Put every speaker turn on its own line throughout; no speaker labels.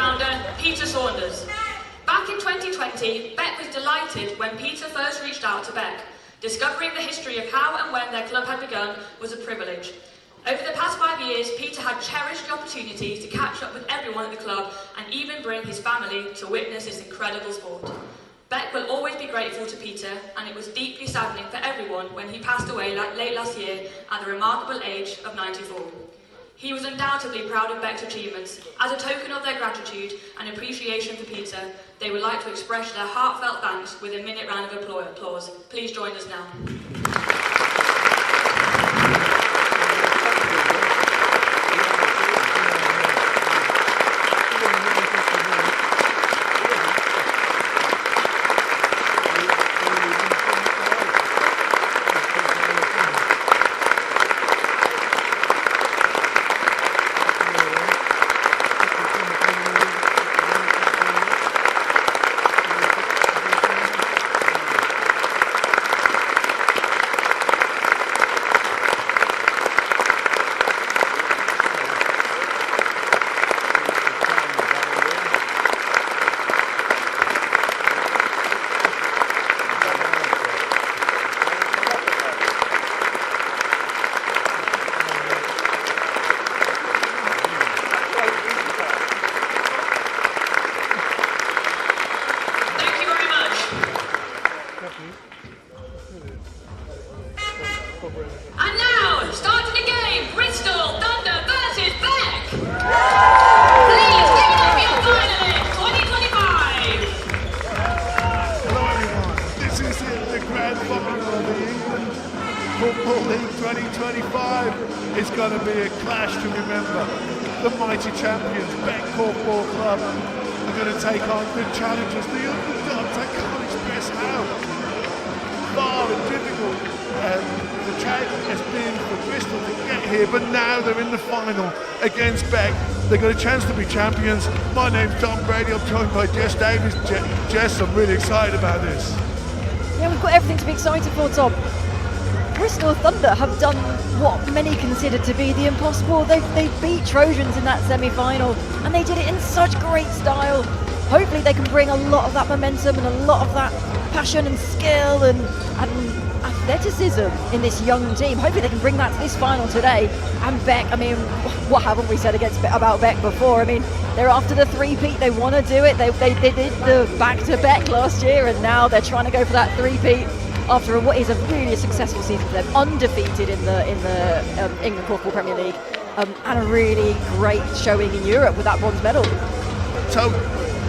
founder, Peter Saunders. Back in 2020, BEC was delighted when Peter first reached out to BEC. Discovering the history of how and when their club had begun was a privilege. Over the past 5 years, Peter had cherished the opportunity to catch up with everyone at the club and even bring his family to witness this incredible sport. BEC will always be grateful to Peter, and it was deeply saddening for everyone when he passed away late last year at the remarkable age of 94. He was undoubtedly proud of BEC's achievements. As a token of their gratitude and appreciation for Peter, they would like to express their heartfelt thanks with a minute round of applause. Please join us now. And now, starting the game, Bristol Thunder versus BEC. Please give it up for your finalists, 2025.
Hello everyone, this is the grand final of the England Football League 2025. It's going to be a clash to remember. The mighty champions, BEC Korfball Club, are going to take on the challengers, the underdogs. I can't express how far and difficult the track has been for Bristol to get here, but now they're in the final against BEC. They've got a chance to be champions. My name's Tom Brady, I'm joined by Jess Davis. Jess, I'm really excited about this.
Yeah, we've got everything to be excited for, Tom. Bristol Thunder have done what many consider to be the impossible. They beat Trojans in that semi-final, and they did it in such great style. Hopefully they can bring a lot of that momentum and a lot of that passion and skill and athleticism in this young team. Hopefully they can bring that to this final today. And BEC, I mean, what haven't we said about BEC before? I mean, they're after the three-peat, they want to do it. They did the back-to-BEC last year, and now they're trying to go for that three-peat after what is a really successful season for them, undefeated in the England Korfball Premier League, and a really great showing in Europe with that bronze medal.
So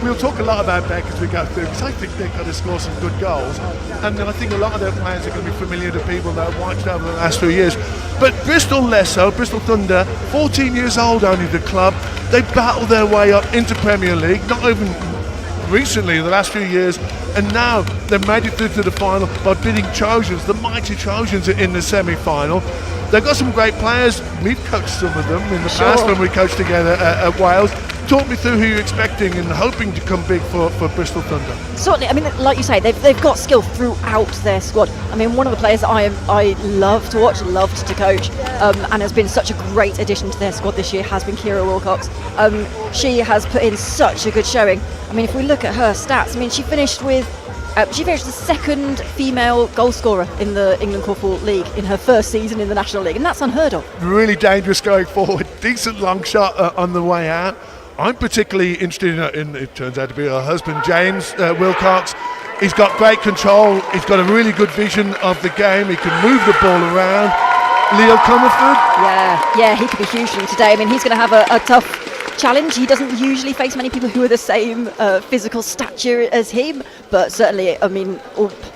we'll talk a lot about BEC as we go through, because I think they're going to score some good goals, and I think a lot of their players are going to be familiar to people that have watched over the last few years. But Bristol less so. Bristol Thunder, 14 years old only, the club. They battled their way up into Premier League, not even recently, in the last few years, and now they've made it through to the final by beating Trojans, the mighty Trojans, in the semi-final. They've got some great players. We've coached some of them in the past when we coached together at Wales. Talk me through who you're expecting and hoping to come big for Bristol Thunder.
Certainly, I mean, like you say, they've got skill throughout their squad. I mean, one of the players that I love to watch, loved to coach, and has been such a great addition to their squad this year has been Kira Wilcox. She has put in such a good showing. I mean, if we look at her stats, I mean, she finished the second female goal scorer in the England Korfball League in her first season in the National League, and that's unheard of.
Really dangerous going forward. Decent long shot on the way out. I'm particularly interested in it turns out to be her husband, James Wilcox. He's got great control. He's got a really good vision of the game. He can move the ball around. Leo Comerford.
Yeah, he could be huge for them today. I mean, he's going to have a tough challenge. He doesn't usually face many people who are the same physical stature as him, but certainly, I mean,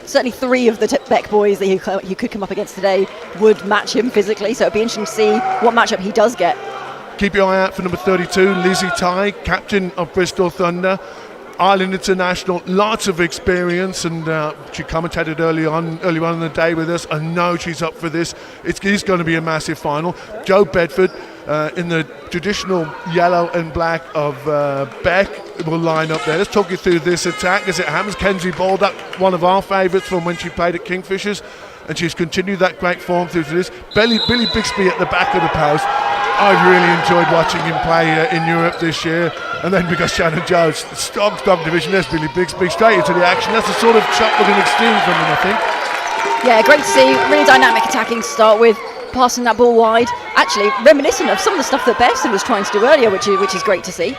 certainly three of the BEC boys that he could come up against today would match him physically, so it'd be interesting to see what matchup he does get.
Keep your eye out for number 32, Lizzie Ty, captain of Bristol Thunder, Ireland international, lots of experience, and she commentated early on in the day with us. I know she's up for this. It's going to be a massive final. Joe Bedford, in the traditional yellow and black of BEC, will line up there. Let's talk you through this attack as it happens. Kenzie Baldock, one of our favourites from when she played at Kingfishers, and she's continued that great form through to this. Billy Bixby at the back of the post. I've really enjoyed watching him play in Europe this year. And then we got Shannon Jones, strong division. There's Billy Bixby straight into the action. That's the sort of shot we're going to exchange from him, I think.
Yeah, great to see. Really dynamic attacking to start with, passing that ball wide. Actually, reminiscent of some of the stuff that Besson was trying to do earlier, which is great to see.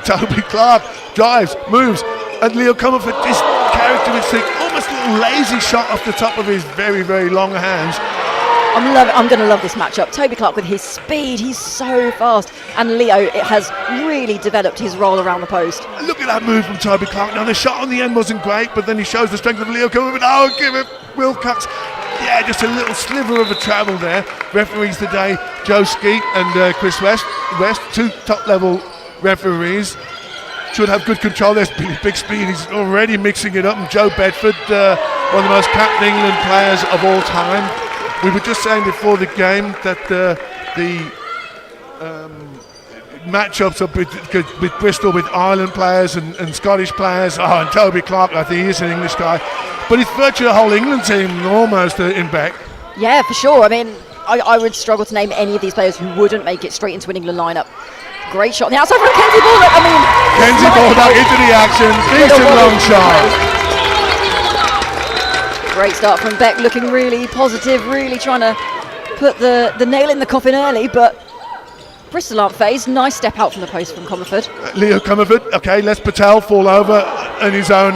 Toby Clark drives, moves, and Leo Comerford, this characteristic, almost little lazy shot off the top of his very, very long hands.
I'm going to love this matchup. Toby Clark with his speed, he's so fast. And Leo has really developed his role around the post.
Look at that move from Toby Clark. Now, the shot on the end wasn't great, but then he shows the strength of Leo Comerford. Oh, give it Wilcox. Yeah, just a little sliver of a travel there. Referees today, Joe Skeet and Chris West, two top-level referees. Should have good control. There's Billy Bixby, he's already mixing it up. And Joe Bedford, one of the most capped England players of all time. We were just saying before the game that the matchups are with Bristol, with Ireland players and Scottish players. Oh, and Toby Clark, I think he is an English guy. But it's virtually a whole England team almost in Beck. Yeah, for sure. I mean, I would struggle to name any of these players who wouldn't make it straight into an England lineup. Great shot on the outside from Kenzie Baldock. I mean, Kenzie Baldock into the action. Decent long shot.
Great start from Beck, looking really positive, really trying to put the nail in the coffin early, but Bristol aren't phased. Nice step out from the post from Comerford.
Leo Comerford, okay, Les Patel fall over in his own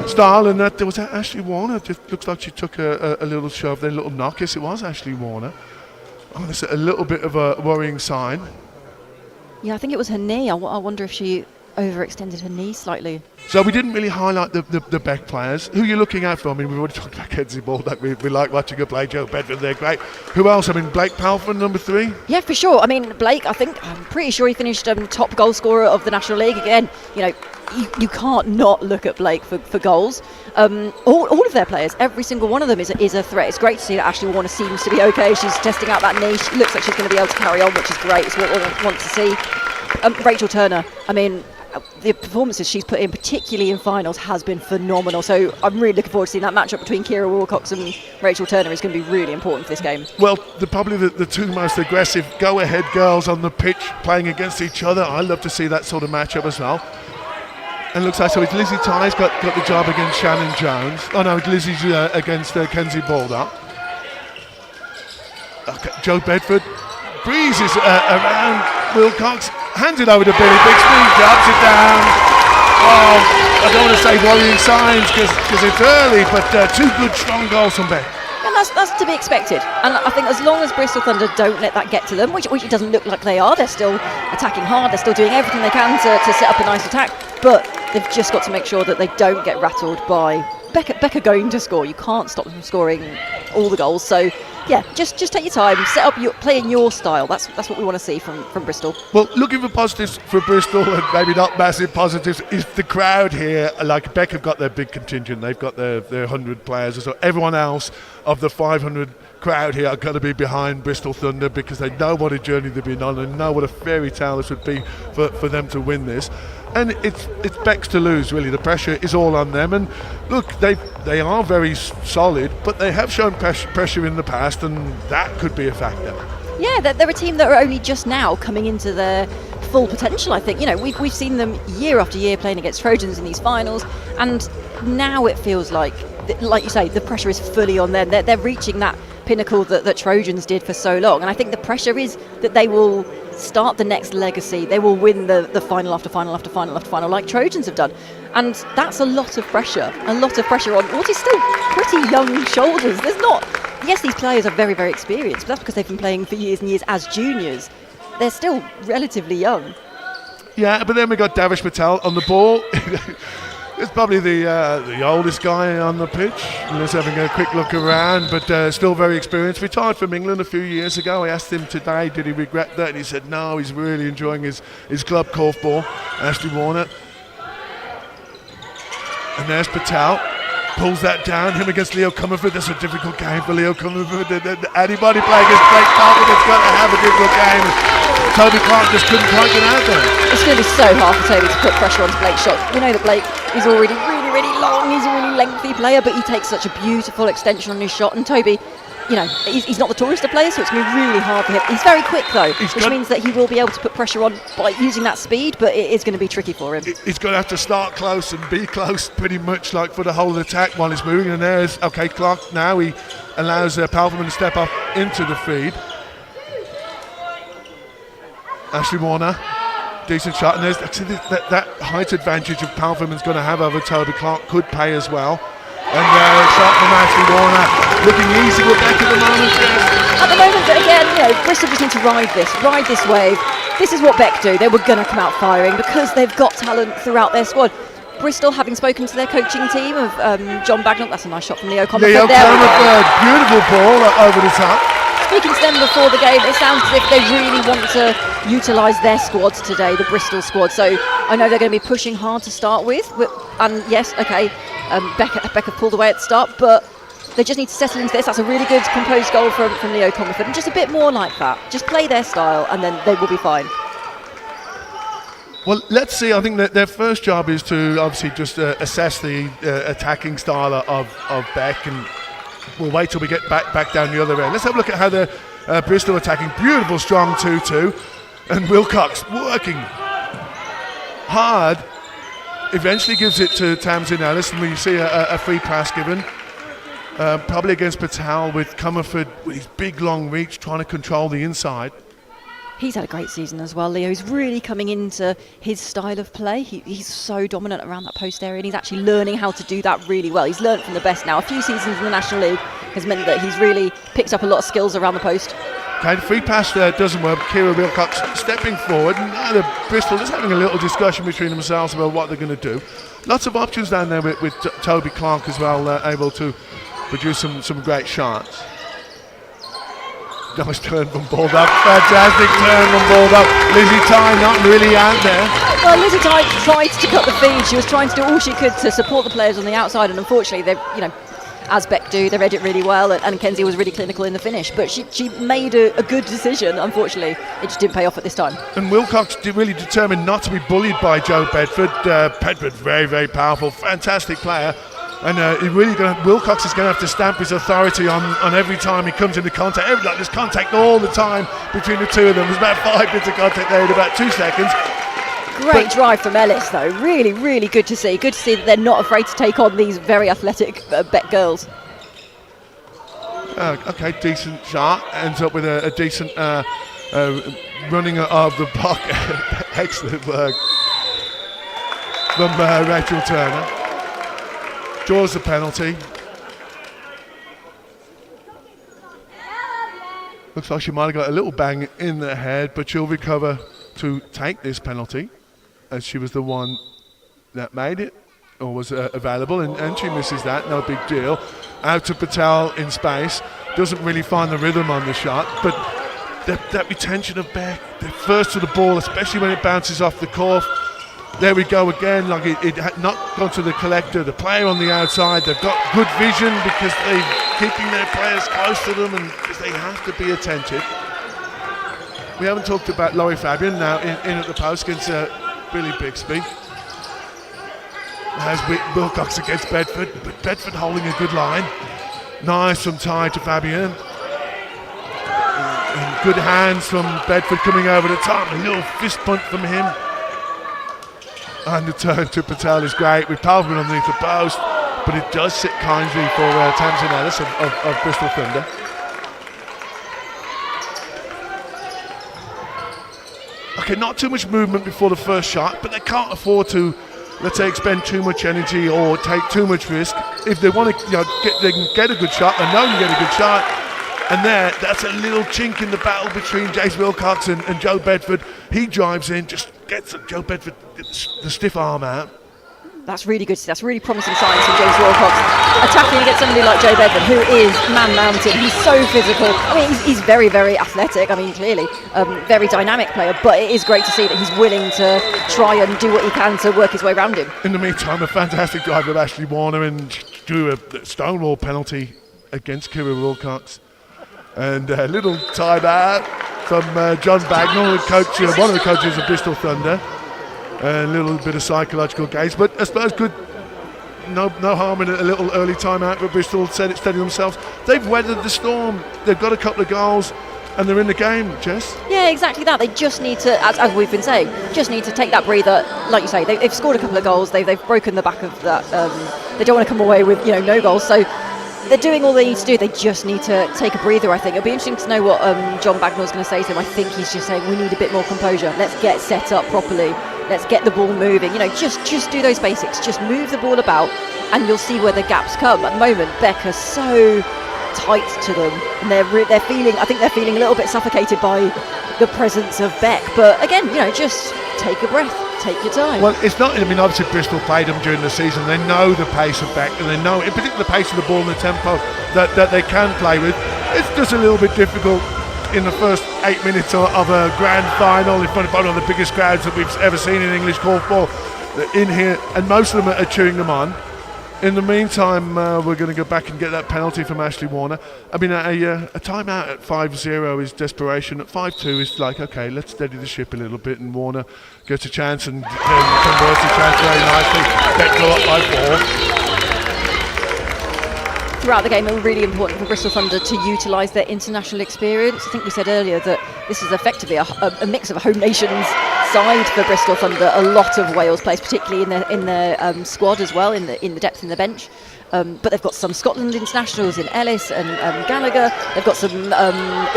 style, and that was that Ashley Warner. Just looks like she took a little shove there, a little knock. Yes, it was Ashley Warner. Oh, that's a little bit of a worrying sign.
Yeah, I think it was her knee. I wonder if she overextended her knee slightly.
So we didn't really highlight the Beck players. Who are you looking at for? I mean, we've already talked about Kenzie Baldock. We like watching her play. Joe Bedford, they're great. Who else? I mean, Blake Palford, number 3.
Yeah, for sure. I mean, Blake, I'm pretty sure he finished top goal scorer of the National League. Again, you know, you can't not look at Blake for goals. All of their players, every single one of them is a threat. It's great to see that Ashley Warner seems to be okay. She's testing out that knee. She looks like she's going to be able to carry on, which is great. It's what we want to see. Rachel Turner, I mean, the performances she's put in, particularly in finals, has been phenomenal. So I'm really looking forward to seeing that matchup between Kira Wilcox and Rachel Turner. Is going to be really important for this game. Well,
probably the two most aggressive go-ahead girls on the pitch playing against each other. I love to see that sort of matchup as well. And looks like so it's Lizzie Ty's got the job against Shannon Jones. Oh no, Lizzie's against Kenzie Baldock. Okay, Joe Bedford breezes around Wilcox. Hands it over to Billy Bixby, drops it down. Oh, I don't want to say worrying signs because it's early, but 2 good, strong goals from Beck.
And that's to be expected. And I think as long as Bristol Thunder don't let that get to them, which it doesn't look like they are, they're still attacking hard, they're still doing everything they can to set up a nice attack, but they've just got to make sure that they don't get rattled by Beck are going to score. You can't stop them from scoring all the goals. So yeah, just take your time, set up play in your style. That's what we want to see from Bristol.
Well, looking for positives for Bristol, and maybe not massive positives, is the crowd here. Like Beck have got their big contingent, they've got their 100 players, so everyone else of the 500 crowd here are going to be behind Bristol Thunder because they know what a journey they've been on and know what a fairy tale this would be for them to win this. And it's Beck's to lose, really. The pressure is all on them. And look, they are very solid, but they have shown pressure in the past, and that could be a factor.
Yeah, they're a team that are only just now coming into their full potential, I think. You know, we've seen them year after year playing against Trojans in these finals, and now it feels like you say, the pressure is fully on them. They're reaching that pinnacle that Trojans did for so long, and I think the pressure is that they will start the next legacy. They will win the final after final after final after final like Trojans have done, and that's a lot of pressure on what is still pretty young shoulders. Yes, these players are very, very experienced, but that's because they've been playing for years and years as juniors. They're still relatively young.
Yeah, but then we got Davish Patel on the ball. It's probably the oldest guy on the pitch. Just having a quick look around, but still very experienced. Retired from England a few years ago. I asked him today, did he regret that? And he said no, he's really enjoying his club Korfball. Ashley Warner. And there's Patel. Pulls that down. Him against Leo Comerford. That's a difficult game for Leo Comerford. Anybody playing against Blake Palford has got to have a difficult game. Toby Clark just couldn't quite get out there. It's
going to be so hard for Toby to put pressure onto Blake's shot. We know that Blake is already really, really long. He's a really lengthy player, but he takes such a beautiful extension on his shot. And Toby, he's not the tallest of players, so it's going to be really hard for him. He's very quick though, which means that he will be able to put pressure on by using that speed, but it is going to be tricky for him.
He's going to have to start close and be close pretty much like for the whole attack while he's moving. And there's, okay, Clark now, he allows Palverman to step up into the feed. Ashley Warner, decent shot, and there's that height advantage of Palverman's going to have over Toby Clark could pay as well. And shot from Ashley Warner, looking easy with Beck at the moment.
At the moment, but again, Bristol just need to ride this wave. This is what Beck do. They were going to come out firing because they've got talent throughout their squad. Bristol, having spoken to their coaching team of John Bagnall, that's a nice shot from Leo Comerford.
Leo Comerford, beautiful ball over the top.
Speaking to them before the game, it sounds as if they really want to utilise their squads today, the Bristol squad. So I know they're going to be pushing hard to start with. And yes, okay, Becca pulled away at the start, but they just need to settle into this. That's a really good composed goal from Leo Comerford. And just a bit more like that. Just play their style and then they will be fine.
Well, let's see. I think that their first job is to obviously just assess the attacking style of Beck, and we'll wait till we get back down the other end. Let's have a look at how the Bristol attacking. Beautiful, strong 2-2. And Wilcox working hard. Eventually gives it to Tamsin Ellis, and we see a free pass given. Probably against Patel, with Comerford with his big long reach trying to control the inside.
He's had a great season as well, Leo. He's really coming into his style of play. He's so dominant around that post area, and he's actually learning how to do that really well. He's learned from the best now. A few seasons in the National League has meant that he's really picked up a lot of skills around the post.
Okay, the free pass there doesn't work. Kira Wilcox stepping forward, and now the Bristol just having a little discussion between themselves about what they're going to do. Lots of options down there with Toby Clark as well, able to produce some great shots. Nice turn from Baldock. Fantastic turn from Baldock. Lizzie Ty not really out there.
Well, Lizzie Ty tried to cut the feed. She was trying to do all she could to support the players on the outside, and unfortunately, they, as Beck do, they read it really well, and Kenzie was really clinical in the finish. But she made a good decision. Unfortunately, it just didn't pay off at this time.
And Wilcox really determined not to be bullied by Joe Bedford. Bedford, very, very powerful, fantastic player. And Wilcox is going to have to stamp his authority on every time he comes into contact. There's contact all the time between the two of them. There's about 5 bits of contact there in about 2 seconds.
Great drive from Ellis, though. Really, really good to see. Good to see that they're not afraid to take on these very athletic Beck girls.
Okay, decent shot. Ends up with a decent running of the block. Excellent work from Rachel Turner. Draws the penalty. Looks like she might have got a little bang in the head, but she'll recover to take this penalty, as she was the one that made it, or was available, and she misses that, no big deal. Out to Patel in space, doesn't really find the rhythm on the shot, but that retention of Beck, the first to the ball, especially when it bounces off the Korf. There we go again, like it had not gone to the collector, the player on the outside. They've got good vision because they're keeping their players close to them, and because they have to be attentive. We haven't talked about Laurie Fabian now in at the post against Billy Bixby. As Wilcox against Bedford, but Bedford holding a good line. Nice from Ty to Fabian. And good hands from Bedford coming over the top. A little fist punch from him. And the turn to Patel is great with Palverman underneath the post, but it does sit kindly for Tamsin Ellis of Bristol Thunder. Okay, not too much movement before the first shot, but they can't afford to, let's say, expend too much energy or take too much risk. If they want to, they can get a good shot. They know they can get a good shot. And that's a little chink in the battle between Jace Wilcox and Joe Bedford. He drives in, just gets Joe Bedford the stiff arm out.
That's really good. That's really promising signs from James Wilcox. Attacking against somebody like Joe Bedford, who is man-mounted. He's so physical. I mean, he's very, very athletic. I mean, clearly, very dynamic player. But it is great to see that he's willing to try and do what he can to work his way around him.
In the meantime, a fantastic drive of Ashley Warner and drew a stonewall penalty against Kira Wilcox. And a little timeout from John Bagnall, one of the coaches of Bristol Thunder. A little bit of psychological gaze, but I suppose good no harm in a little early timeout, but Bristol steady themselves. They've weathered the storm. They've got a couple of goals, and they're in the game, Jess.
Yeah, exactly that. They just need to, as we've been saying, just need to take that breather. Like you say, they've scored a couple of goals. They've broken the back of that. They don't want to come away with no goals. So they're doing all they need to do. They just need to take a breather, I think. It'll be interesting to know what John Bagnall's going to say to him. I think he's just saying we need a bit more composure. Let's get set up properly. Let's get the ball moving. Just do those basics. Just move the ball about, and you'll see where the gaps come. At the moment, BEC are so tight to them, and they're feeling. I think they're feeling a little bit suffocated by the presence of BEC. But again, just take a breath, take your time.
Well, it's not. I mean, obviously Bristol played them during the season. They know the pace of BEC, and they know, in particular, the pace of the ball and the tempo that they can play with. It's just a little bit difficult in the first 8 minutes of a grand final in front of one of the biggest crowds that we've ever seen in English korfball in here, and most of them are cheering them on. In the meantime, we're going to go back and get that penalty from Ashley Warner. I mean, a timeout at 5-0 is desperation. At 5-2 is like, okay, let's steady the ship a little bit, and Warner gets a chance and converts the chance very nicely. BEC go up by 4.
Throughout the game, it was really important for Bristol Thunder to utilise their international experience. I think we said earlier that this is effectively a mix of a home nations side for Bristol Thunder. A lot of Wales players, particularly in their squad as well, in the depth in the bench. But they've got some Scotland internationals in Ellis and Gallagher. They've got some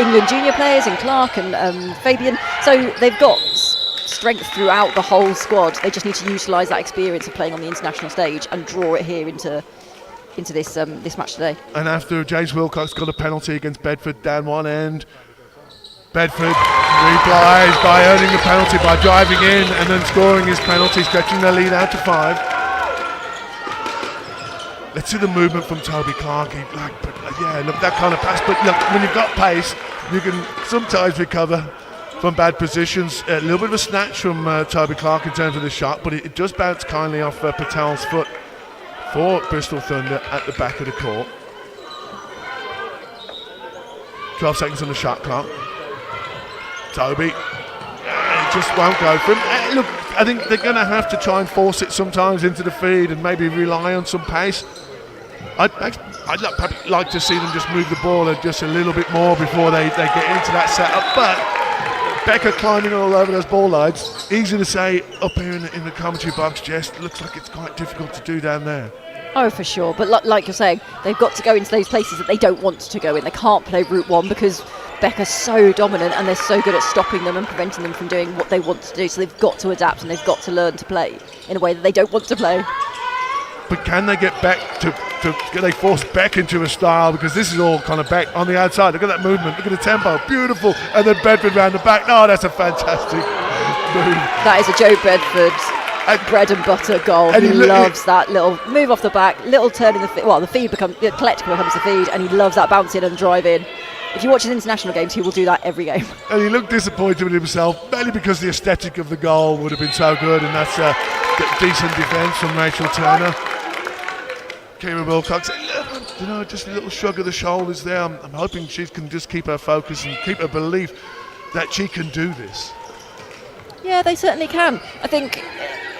England junior players in Clark and Fabian. So they've got strength throughout the whole squad. They just need to utilise that experience of playing on the international stage and draw it here into this match today.
And after James Wilcox got a penalty against Bedford down one end, Bedford replies by earning the penalty by driving in and then scoring his penalty, stretching their lead out to 5. Let's see the movement from Toby Clark. Look, that kind of pass. But look, when you've got pace, you can sometimes recover from bad positions. A little bit of a snatch from Toby Clark in terms of the shot, but it just bounced kindly off Patel's foot for Bristol Thunder at the back of the court. 12 seconds on the shot clock. Toby, it just won't go for him. Look, I think they're going to have to try and force it sometimes into the feed and maybe rely on some pace. I'd like to see them just move the ball just a little bit more before they get into that setup, but BEC climbing all over those ball lines. Easy to say up here in the commentary box, Jess. Looks like it's quite difficult to do down there.
Oh, for sure. But like you're saying, they've got to go into those places that they don't want to go in. They can't play Route 1 because BEC are so dominant and they're so good at stopping them and preventing them from doing what they want to do. So they've got to adapt and they've got to learn to play in a way that they don't want to play.
But can they get BEC can they force BEC into a style? Because this is all kind of BEC on the outside. Look at that movement. Look at the tempo. Beautiful. And then Bedford round the back. Oh, that's a fantastic move.
That is a Joe Bedford bread and butter goal. He loves that little move off the back, little turn in the feed. Well, the collect becomes the feed, and he loves that bounce in and drive in. If you watch his international games, he will do that every game.
And he looked disappointed with himself, mainly because the aesthetic of the goal would have been so good, and that's a decent defence from Rachel Turner. Kira Wilcox, just a little shrug of the shoulders there. I'm hoping she can just keep her focus and keep her belief that she can do this.
Yeah, they certainly can. I think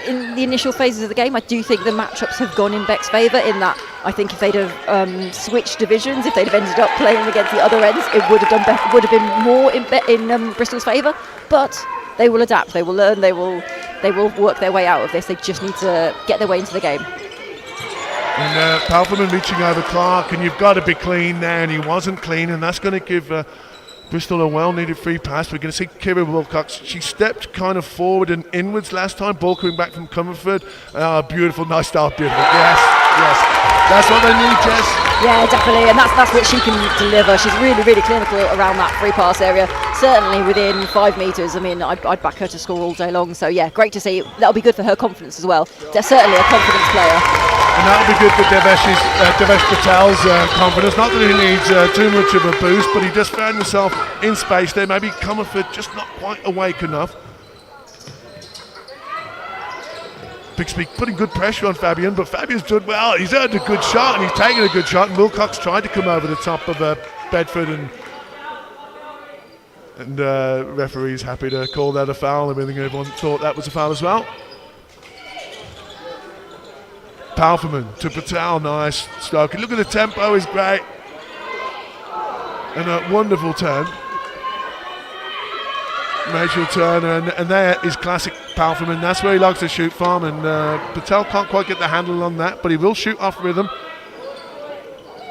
in the initial phases of the game, I do think the matchups have gone in BEC's favour, in that I think if they'd have switched divisions, if they'd have ended up playing against the other ends, it would have been more in Bristol's favour. But they will adapt, they will learn, they will work their way out of this. They just need to get their way into the game.
And Palferman reaching over Clark, and you've got to be clean there, and he wasn't clean, and that's going to give Bristol a well-needed free pass. We're going to see Kira Wilcox. She stepped kind of forward and inwards last time, ball coming back from Comerford. Beautiful, nice start, beautiful. Yes, that's what they need, Jess.
Yeah, definitely, and that's what she can deliver. She's really, really clinical around that free pass area. Certainly within 5 metres. I mean, I'd back her to score all day long. So yeah, great to see. That'll be good for her confidence as well. They're certainly a confidence player.
And that'll be good for Devesh Patel's confidence. Not that he needs too much of a boost, but he just found himself in space there. Maybe Comerford just not quite awake enough. Bixby putting good pressure on Fabian, but Fabian's done well. He's earned a good shot and he's taken a good shot. And Wilcox tried to come over the top of Bedford, and referee's happy to call that a foul. I think everyone thought that was a foul as well. Palferman to Patel, nice stroke. Look at the tempo, is great. And a wonderful turn. Major turn, and there is classic Palferman. That's where he likes to shoot from, and Patel can't quite get the handle on that, but he will shoot off rhythm.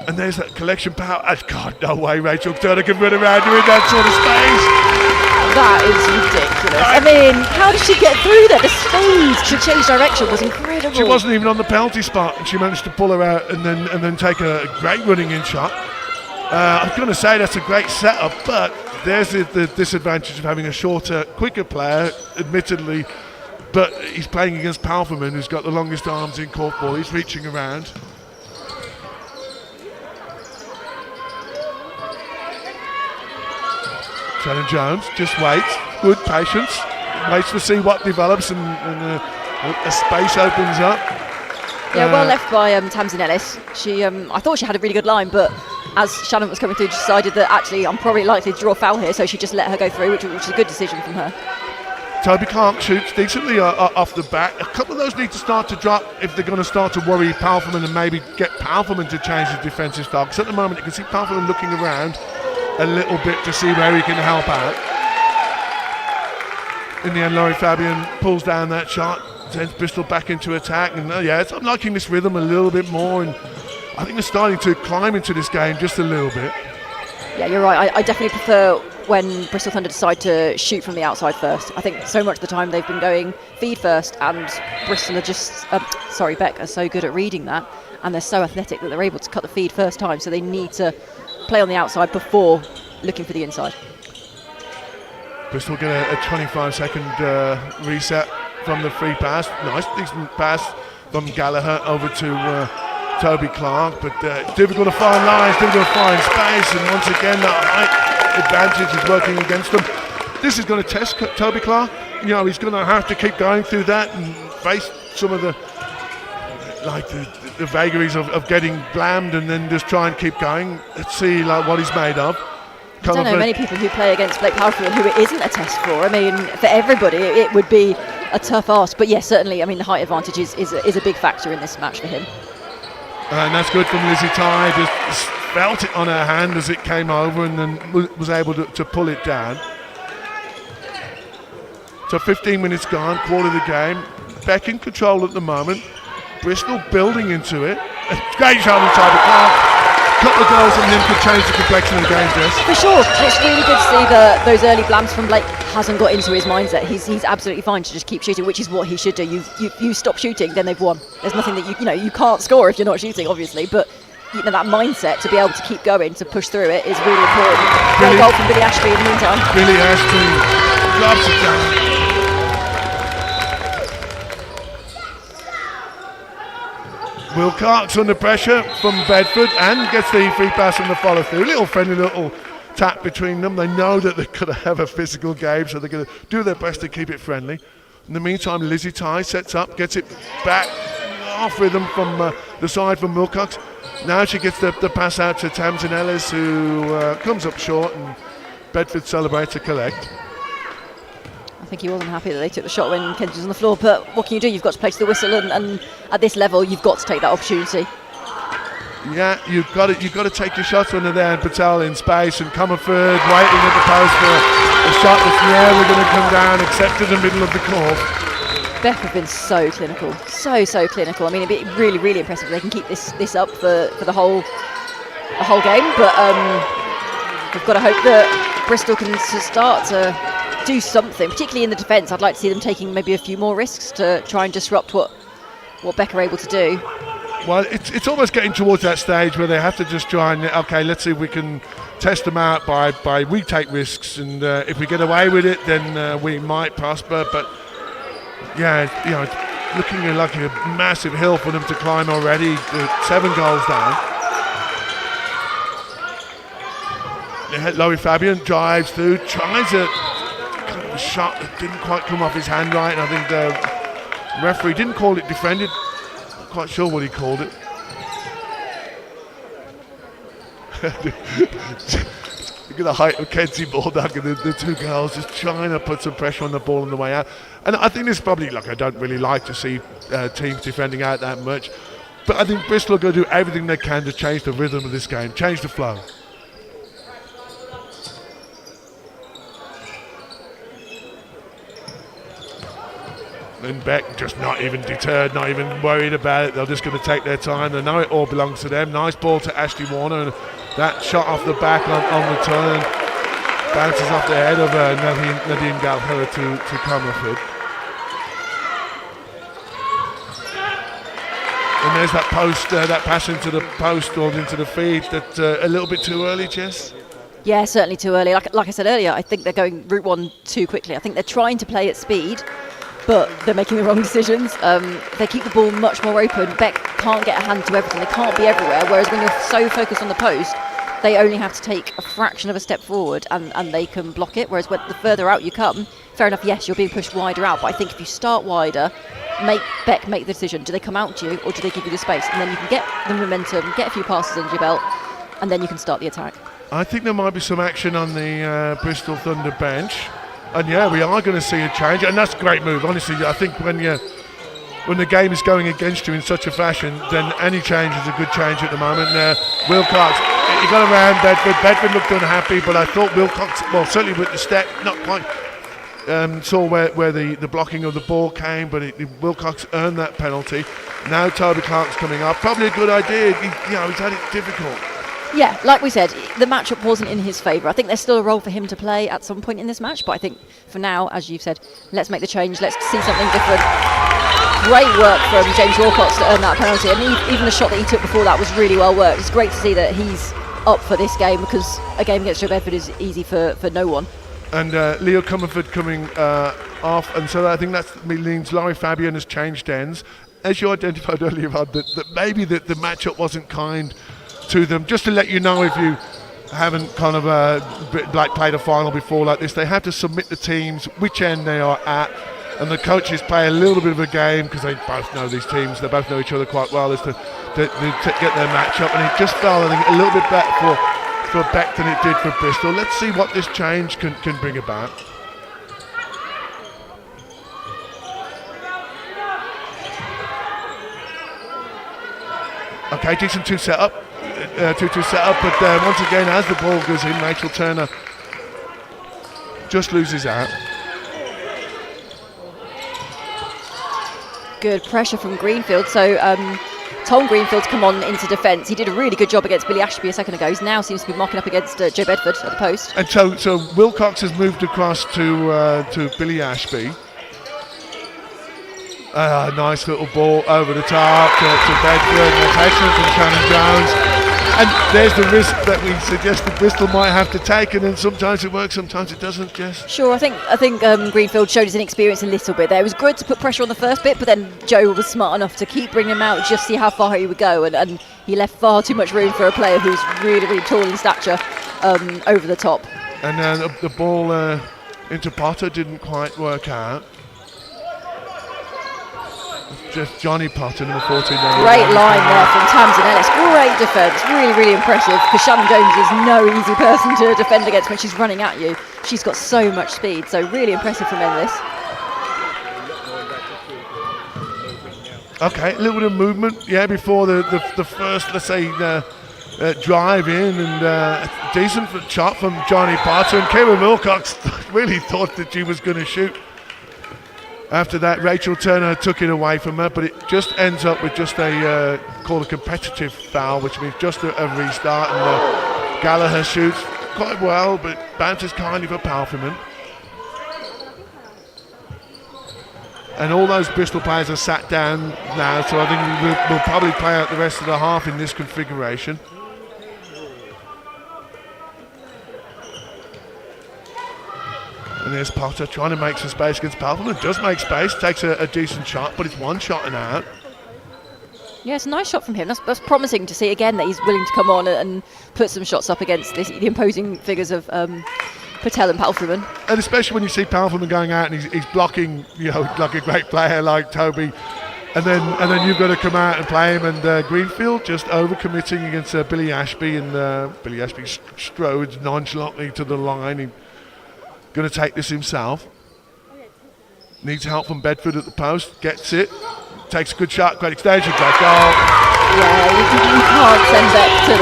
And there's that collection power. God, no way Rachel Turner can run around you in that sort of space.
That is ridiculous. I mean, how did she get through there? The speed to change direction was incredible.
She wasn't even on the penalty spot, and she managed to pull her out and then take a great running in shot. I was going to say that's a great setup, but there's the disadvantage of having a shorter, quicker player, admittedly, but he's playing against Palferman, who's got the longest arms in Korfball. He's reaching around. Shannon Jones just waits, good patience, waits to see what develops and a space opens up.
Yeah, well left by Tamsin Ellis. She, I thought she had a really good line, but as Shannon was coming through, she decided that actually I'm probably likely to draw foul here, so she just let her go through, which was a good decision from her.
Toby Clark shoots decently off the bat. A couple of those need to start to drop if they're going to start to worry Palferman and maybe get Palferman to change his defensive style. Because at the moment you can see Palferman looking around a little bit to see where he can help out. In the end, Laurie Fabian pulls down that shot, sends Bristol back into attack, and I'm liking this rhythm a little bit more, and I think they're starting to climb into this game just a little bit.
Yeah, you're right. I definitely prefer when Bristol Thunder decide to shoot from the outside first. I think so much of the time they've been going feed first, and Bristol are just, BEC are so good at reading that, and they're so athletic that they're able to cut the feed first time, so they need to play on the outside before looking for the inside.
Bristol get a 25-second reset from the free pass. Nice, decent pass from Gallagher over to Toby Clark, but difficult to find lines, difficult to find space, and once again that height advantage is working against them. This is going to test Toby Clark. You know, he's going to have to keep going through that and face some of the vagaries of getting blammed and then just try and keep going. Let's see what he's made of.
I don't know many people who play against Blake Palferman who it isn't a test for. I mean, for everybody it would be a tough ask, but yes, certainly, I mean, the height advantage is a big factor in this match for him. And
that's good from Lizzie Ty, just felt it on her hand as it came over and then was able to pull it down. So 15 minutes gone, quarter of the game. BEC in control at the moment. Bristol building into it. A great shot on Toby Clark. Couple of goals and then could change the complexion of the game, Jess.
For sure, and it's really good to see that those early blams from Blake hasn't got into his mindset. He's absolutely fine to just keep shooting, which is what he should do. You stop shooting, then they've won. There's nothing that you can't score if you're not shooting, obviously, but that mindset to be able to keep going, to push through it, is really important. Great goal from Billy Ashby in the meantime.
Billy Ashby drops it down. Wilcox under pressure from Bedford and gets the free pass on the follow through. Little friendly little tap between them. They know that they're going to have a physical game, so they're going to do their best to keep it friendly. In the meantime, Lizzie Ty sets up, gets it back off rhythm from the side from Wilcox. Now she gets the pass out to Tamsin Ellis, who comes up short, and Bedford celebrates a collect.
I think he wasn't happy that they took the shot when Kent was on the floor, but what can you do? You've got to play to the whistle, and at this level, you've got to take that opportunity.
Yeah, you've got to take your shots when they're there, and Patel in space, and Comerford waiting at the post for a shot that's never going to come down, except in the middle of the court.
BEC have been so clinical, so clinical. I mean, it'd be really, really impressive if they can keep this up for the whole game, but we've got to hope that Bristol can start to do something, particularly in the defence. I'd like to see them taking maybe a few more risks to try and disrupt what BEC are able to do.
Well, it's almost getting towards that stage where they have to just try and, okay, let's see if we can test them out by we take risks, and if we get away with it, then we might prosper. But yeah, it's looking like a massive hill for them to climb already. 7 goals down. Laurie Fabian drives through, tries a shot that didn't quite come off his hand right, and I think the referee didn't call it defended. Not quite sure what he called it. Look at the height of Kenzie Baldock and the two girls just trying to put some pressure on the ball on the way out. And I think this is probably, I don't really like to see teams defending out that much. But I think Bristol are going to do everything they can to change the rhythm of this game, change the flow. And Beck just not even deterred, not even worried about it. They're just going to take their time. They know it all belongs to them. Nice ball to Ashley Warner, and that shot off the back on return bounces off the head of Nadine Galher to Comerford. And there's that post, that pass into the post or into the feed. That a little bit too early, Jess?
Yeah, certainly too early. Like I said earlier, I think they're going route one too quickly. I think they're trying to play at speed, but they're making the wrong decisions. They keep the ball much more open. Beck can't get a hand to everything. They can't be everywhere. Whereas when you're so focused on the post, they only have to take a fraction of a step forward and they can block it. Whereas when the further out you come, fair enough, yes, you're being pushed wider out. But I think if you start wider, make Beck make the decision. Do they come out to you or do they give you the space? And then you can get the momentum, get a few passes under your belt, and then you can start the attack.
I think there might be some action on the Bristol Thunder bench. And yeah, we are going to see a change, and that's a great move. Honestly, I think when the game is going against you in such a fashion, then any change is a good change at the moment. Wilcox, he got around Bedford. Bedford looked unhappy, but I thought Wilcox, well, certainly with the step, not quite saw where the blocking of the ball came, but Wilcox earned that penalty. Now Toby Clark's coming up. Probably a good idea. He's had it difficult. Yeah,
like we said, the matchup wasn't in his favour. I think there's still a role for him to play at some point in this match, but I think for now, as you've said, let's make the change, let's see something different. Great work from James Wilcox to earn that penalty, and even the shot that he took before that was really well worked. It's great to see that he's up for this game, because a game against Joe Bedford is easy for no one.
And Leo Comerford coming off, and so I think that means Laurie Fabian has changed ends. As you identified earlier on, that maybe the matchup wasn't kind to them. Just to let you know, if you haven't kind of played a final before like this, they have to submit the teams which end they are at, and the coaches play a little bit of a game because they both know these teams, they both know each other quite well, as to get their matchup. And it just felt, I think, a little bit better for Beck than it did for Bristol. Let's see what this change can bring about. Okay, decent 2-2 setup, but once again, as the ball goes in, Rachel Turner just loses out.
Good pressure from Greenfield. So Tom Greenfield's come on into defence. He did a really good job against Billy Ashby a second ago. He now seems to be mocking up against Joe Bedford at the post.
And so Wilcox has moved across to Billy Ashby. Nice little ball over the top to Bedford. That's excellent from Shannon Jones. And there's the risk that we suggested Bristol might have to take, and then sometimes it works, sometimes it doesn't, Jess.
Sure, I think Greenfield showed his inexperience a little bit there. It was good to put pressure on the first bit, but then Joe was smart enough to keep bringing him out, just see how far he would go, and he left far too much room for a player who's really, really tall in stature over the top.
And then the ball into Potter didn't quite work out. Just Johnny Potter, number 14.
Great line there from Tamsin Ellis. Great defence, really, really impressive, because Shannon Jones is no easy person to defend against when she's running at you. She's got so much speed, so really impressive from Ellis.
Okay, a little bit of movement, before the first, let's say, drive in, and a decent shot from Johnny Potter, and Karen Wilcox really thought that she was going to shoot. After that, Rachel Turner took it away from her, but it just ends up with just called a competitive foul, which means just a restart, and Gallagher shoots quite well, but bounces kindly for Palfreyman. And all those Bristol players are sat down now, so I think we'll probably play out the rest of the half in this configuration. And there's Potter trying to make some space against Palfreyman. Does make space, takes a decent shot, but it's one shot and out.
Yeah, it's a nice shot from him. That's promising to see again that he's willing to come on and put some shots up against the imposing figures of Patel and Palfreyman.
And especially when you see Palfreyman going out and he's blocking, like a great player like Toby, and then you've got to come out and play him. And Greenfield just overcommitting against Billy Ashby, and Billy Ashby strodes nonchalantly to the line. He's going to take this himself. Needs help from Bedford at the post. Gets it. Takes a good shot. Great extension. Great goal.
Yeah, you can't send Beck to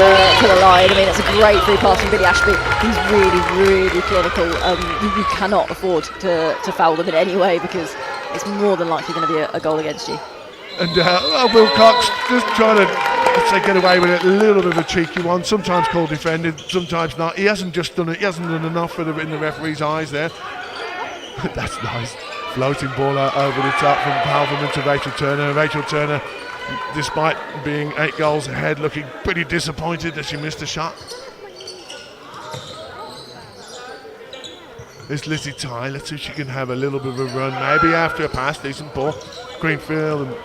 the line. I mean, it's a great free pass from Billy Ashby. He's really, really clinical. You cannot afford to foul them in any way, because it's more than likely going to be a goal against you.
And Wilcox just trying to, let's say, get away with it. A little bit of a cheeky one. Sometimes called defended, sometimes not. He hasn't just done it. He hasn't done enough in the referee's eyes there. That's nice. Floating ball over the top from Palverman to Rachel Turner. Rachel Turner, despite being 8 goals ahead, looking pretty disappointed that she missed a shot. There's Lizzie Ty. Let's see if she can have a little bit of a run. Maybe after a pass, decent ball. Greenfield. And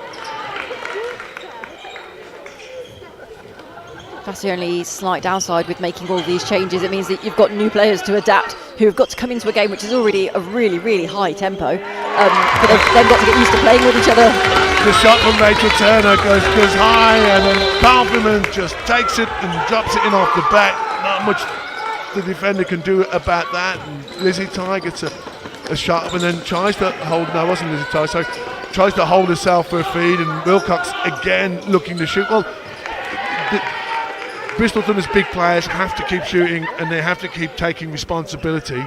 that's the only slight downside with making all these changes. It means that you've got new players to adapt who have got to come into a game which is already a really, really high tempo. But they've then got to get used to playing with each other.
The shot from Rachel Turner goes high, and then Palverman just takes it and drops it in off the back. Not much the defender can do about that. And Lizzie Ty gets a shot up and then tries to hold. No, it wasn't Lizzie Ty. So tries to hold herself for a feed, and Wilcox again looking to shoot. Well, Bristol Thunder's big players have to keep shooting, and they have to keep taking responsibility.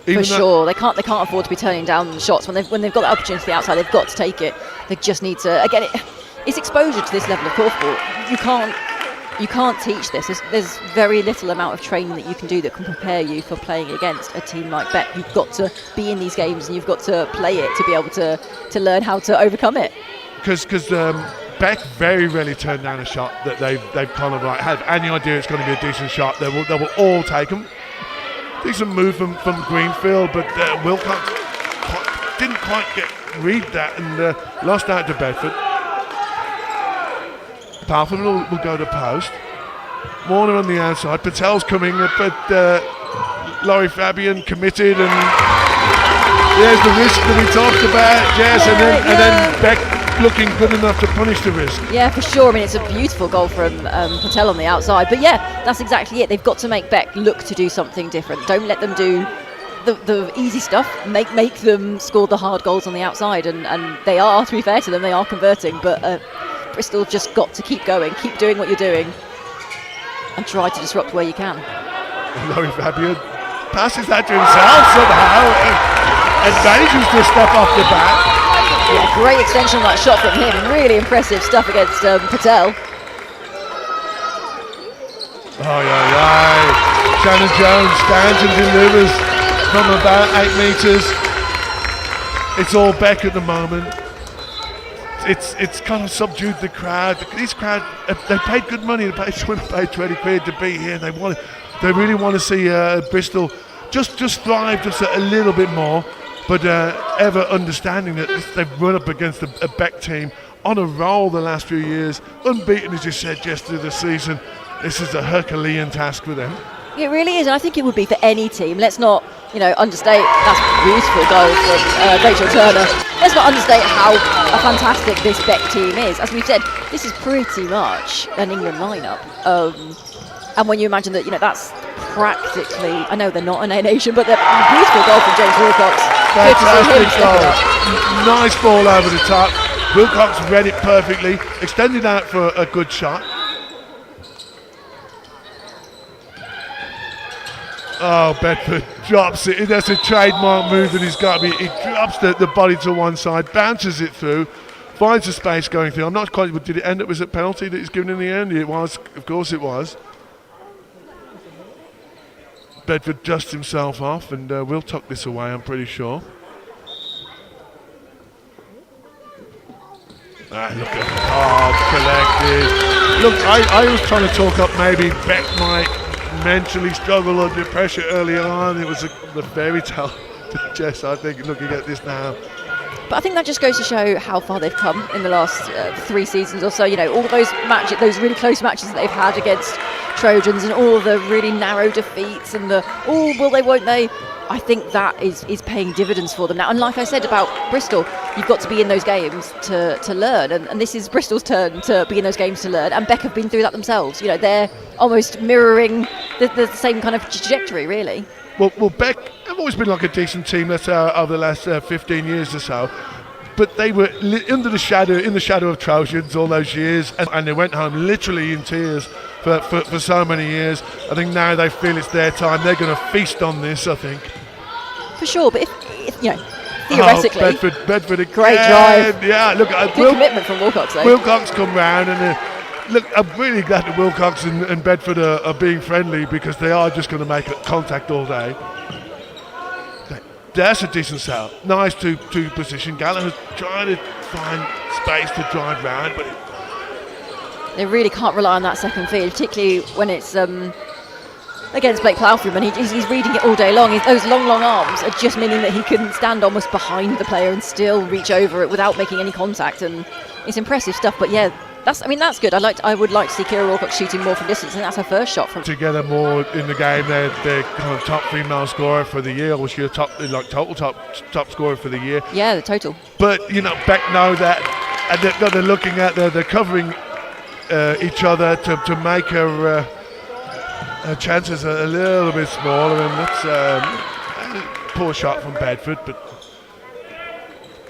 For sure, they can't afford to be turning down shots when they've got the opportunity to the outside. They've got to take it. They just need to. Again, it's exposure to this level of korfball. You can't teach this. There's very little amount of training that you can do that can prepare you for playing against a team like BEC. You've got to be in these games and you've got to play it to be able to learn how to overcome it.
Because BEC very rarely turn down a shot that they've kind of like have any idea it's going to be a decent shot. They will all take them. Decent move from Greenfield, but Wilcox didn't quite read that and lost out to Bedford. Palford will go to post. Warner on the outside. Patel's coming, but Laurie Fabian committed, and there's the risk that we talked about. Yes, and then BEC looking good enough to punish the risk.
Yeah, for sure. I mean, it's a beautiful goal from Patel on the outside. But yeah, that's exactly it. They've got to make BEC look to do something different. Don't let them do the easy stuff. Make them score the hard goals on the outside. And they are, to be fair to them, they are converting. But Bristol just got to keep going, keep doing what you're doing, and try to disrupt where you can.
Laurie Fabian passes that to himself somehow and manages to step off the bat.
Yeah, great extension on that shot from him. Really impressive stuff against Patel.
Shannon Jones stands and delivers from about 8 metres. It's all BEC at the moment. It's kind of subdued the crowd. These crowd, they paid good money. They paid 20 quid to be here. They really want to see Bristol just thrive just a little bit more. But ever understanding that they've run up against a BEC team on a roll the last few years, unbeaten as you said yesterday this season. This is a Herculean task for them.
It really is, and I think it would be for any team. Let's not, understate. That's a beautiful goal from Rachel Turner. Let's not understate how fantastic this BEC team is. As we've said, this is pretty much an England lineup. And when you imagine that, that's practically, I know they're not an A nation, but they're a beautiful goal from James Wilcox.
Fantastic goal. Nice ball over the top. Wilcox read it perfectly, extended out for a good shot. Oh, Bedford drops it. That's a trademark move that he's got. He drops the body to one side, bounces it through, finds the space going through. I'm not quite, did it end up as a penalty that he's given in the end? It was, of course it was. Bedford dusts himself off, and we'll tuck this away, I'm pretty sure. Look at collected. Look, I was trying to talk up maybe BEC might mentally struggle under pressure earlier on. It was the fairy tale to Jess, I think, looking at this now.
But I think that just goes to show how far they've come in the last 3 seasons or so. All those matches, those really close matches that they've had against Trojans, and all the really narrow defeats, and will they, won't they? I think that is paying dividends for them now. And like I said about Bristol, you've got to be in those games to learn. And this is Bristol's turn to be in those games to learn. And BEC have been through that themselves. They're almost mirroring the same kind of trajectory, really.
Well, BEC have always been like a decent team, let's say, over the last 15 years or so. but they were in the shadow of Trojans all those years, and they went home literally in tears for so many years. I think now they feel it's their time. They're going to feast on this, I think.
For sure, but if you know, theoretically,
Bedford again.
Great drive.
Yeah, look,
good commitment from Wilcox though.
Wilcox come round and look, I'm really glad that Wilcox and Bedford are being friendly, because they are just going to make contact all day. That's a decent sell. Nice two position. Gallagher's trying to find space to drive round, but
they really can't rely on that second feed, particularly when it's against Blake Plough-From, and he's reading it all day long. Those long arms are just meaning that he can stand almost behind the player and still reach over it without making any contact, and it's impressive stuff. But yeah, that's good. I would like to see Kira Wilcox shooting more from distance, and that's her first shot from.
Together more in the game, they're kind of top female scorer for the year, or was she a total top scorer for the year?
Yeah, the total.
But you know, Beck know that, and they're looking at they're covering each other to make her chances a little bit smaller, and that's a poor shot from Bedford, but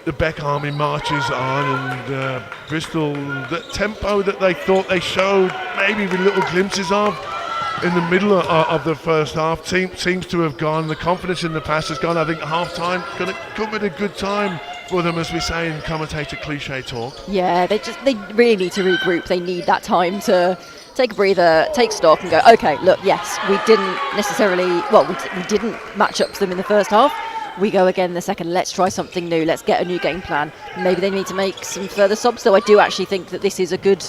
the Beck Army marches on, and Bristol, the tempo that they thought they showed maybe with little glimpses of in the middle of the first half seems to have gone. The confidence in the pass has gone. I think half-time going to come at a good time for them, as we say in commentator cliche talk. Yeah,
they really need to regroup. They need that time to take a breather, take stock, and go, okay, look, yes, we didn't we didn't match up to them in the first half. We go again in the second. Let's try something new. Let's get a new game plan. Maybe they need to make some further subs, though I do actually think that this is a good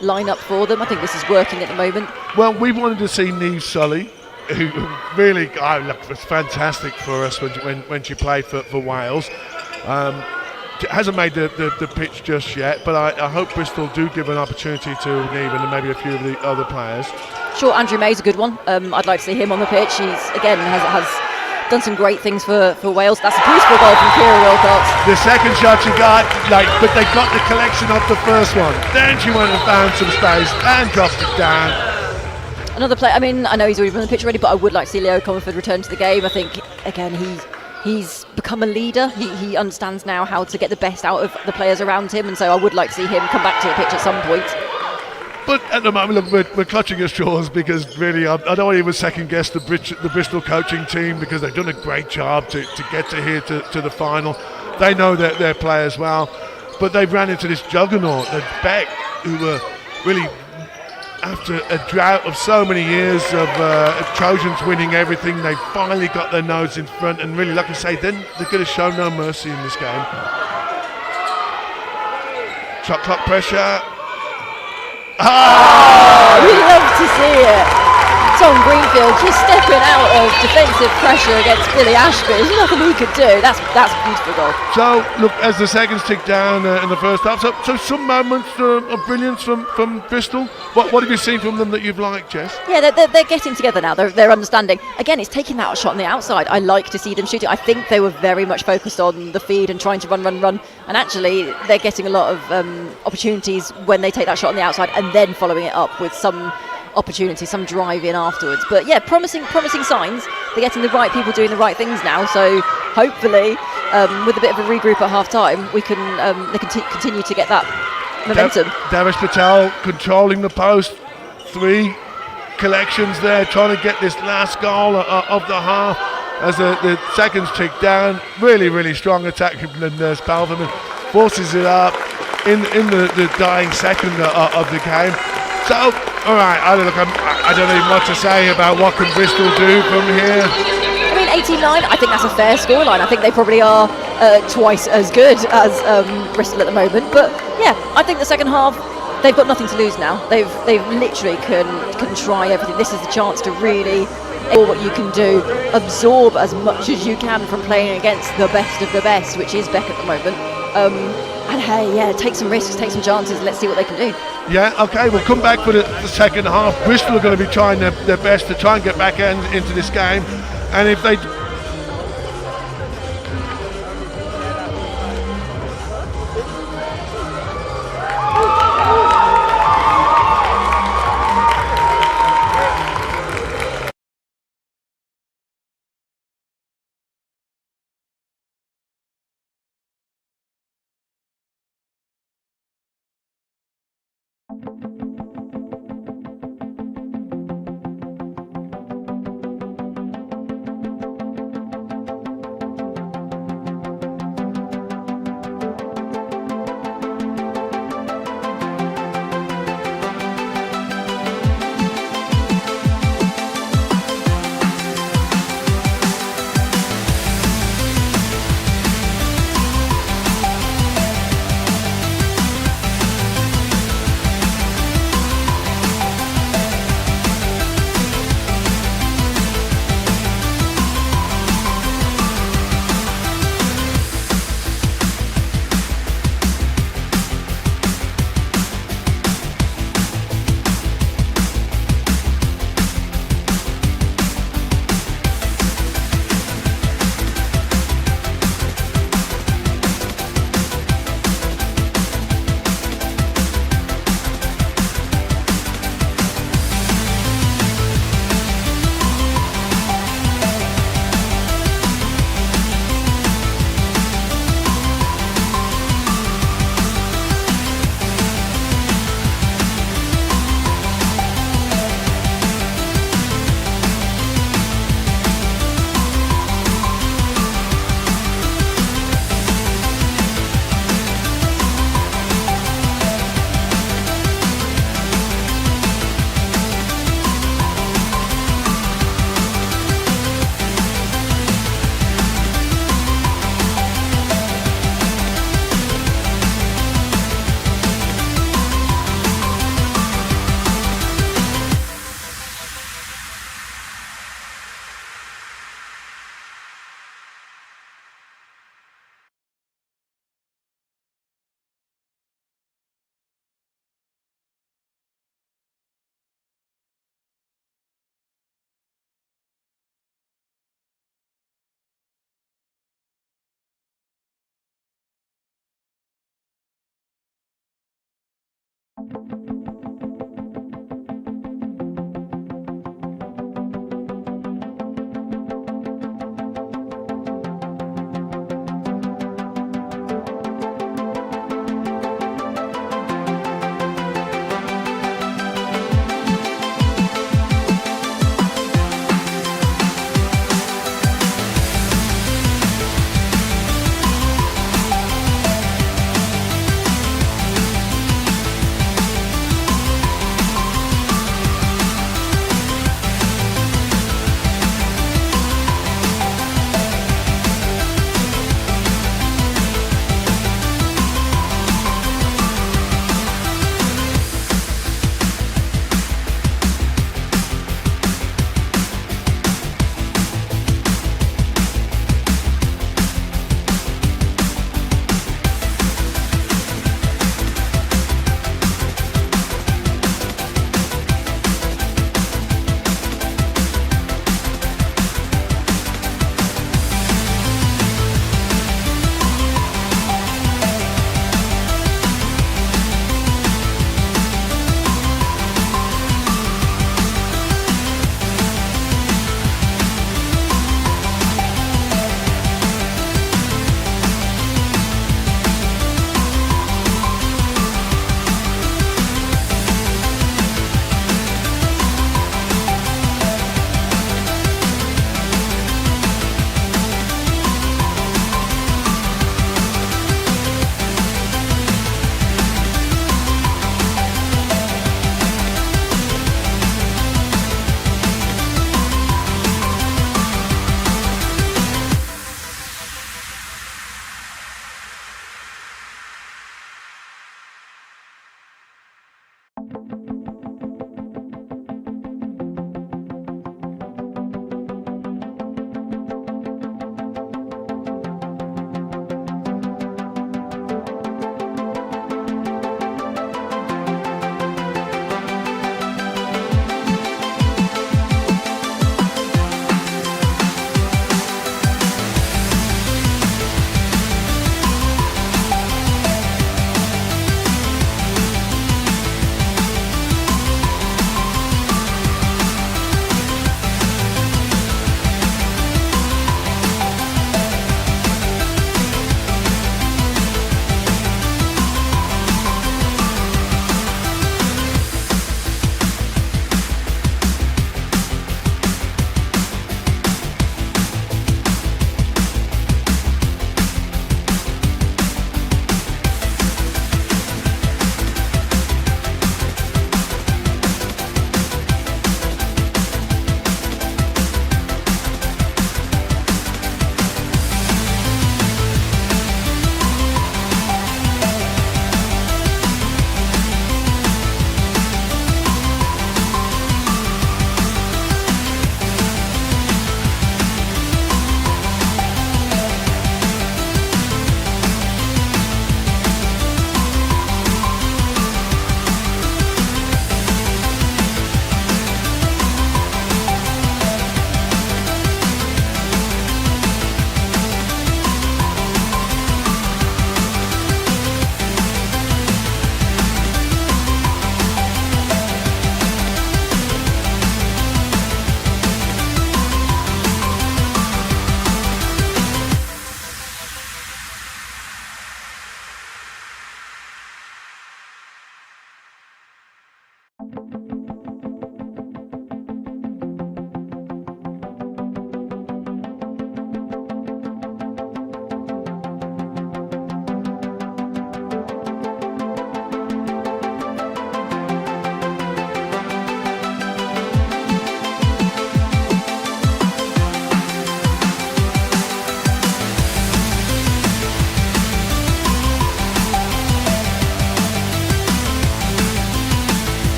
lineup for them. I think this is working at the moment.
Well, we wanted to see Neve Sully, who really was fantastic for us when she played for Wales. Hasn't made the pitch just yet, but I hope Bristol do give an opportunity to Neve and maybe a few of the other players.
Sure, Andrew May's a good one. I'd like to see him on the pitch. He's again has done some great things for Wales. That's a beautiful goal from Kira Wilcox.
The second shot she got, but they got the collection of the first one. Then she went and found some space and dropped it down.
Another player, I mean, I know he's already been on the pitch already, but I would like to see Leo Comerford return to the game. I think, again, he's become a leader. He understands now how to get the best out of the players around him, and so I would like to see him come back to the pitch at some point.
But at the moment, look, we're clutching at straws, because really I don't want to even second guess the Bristol coaching team, because they've done a great job to get to here to the final. They know their players well, but they've ran into this juggernaut, the Beck, who were really, after a drought of so many years of Trojans winning everything, they finally got their nose in front, and really, like I say, then they're going to show no mercy in this game. Shot clock pressure.
We love to see it. Tom Greenfield just stepping out of defensive pressure against Billy Ashby. There's nothing he could do. That's a beautiful goal.
So, look, as the seconds tick down in the first half, so some moments of brilliance from Bristol. What have you seen from them that you've liked, Jess?
Yeah, they're getting together now. They're understanding. Again, it's taking that shot on the outside. I like to see them shooting. I think they were very much focused on the feed and trying to run. And actually, they're getting a lot of opportunities when they take that shot on the outside and then following it up with some opportunity, some drive in afterwards. But yeah, promising signs. They're getting the right people doing the right things now. So hopefully, with a bit of a regroup at half time, they can continue to get that momentum.
Davish Patel controlling the post. 3 collections there, trying to get this last goal of the half as the seconds tick down. Really strong attack from Nurse Palverman. Forces it up in the dying second of the game. So, all right, I don't know what to say about what can Bristol do from here.
I mean, 18-9, I think that's a fair scoreline. I think they probably are twice as good as Bristol at the moment. But yeah, I think the second half, they've got nothing to lose now. They've literally can try everything. This is the chance to really explore what you can do, absorb as much as you can from playing against the best of the best, which is Beck at the moment. And hey, yeah, take some risks, take some chances, let's see what they can do.
Yeah, okay, we'll come back for the second half. Bristol are going to be trying their best to try and get back into this game. And if they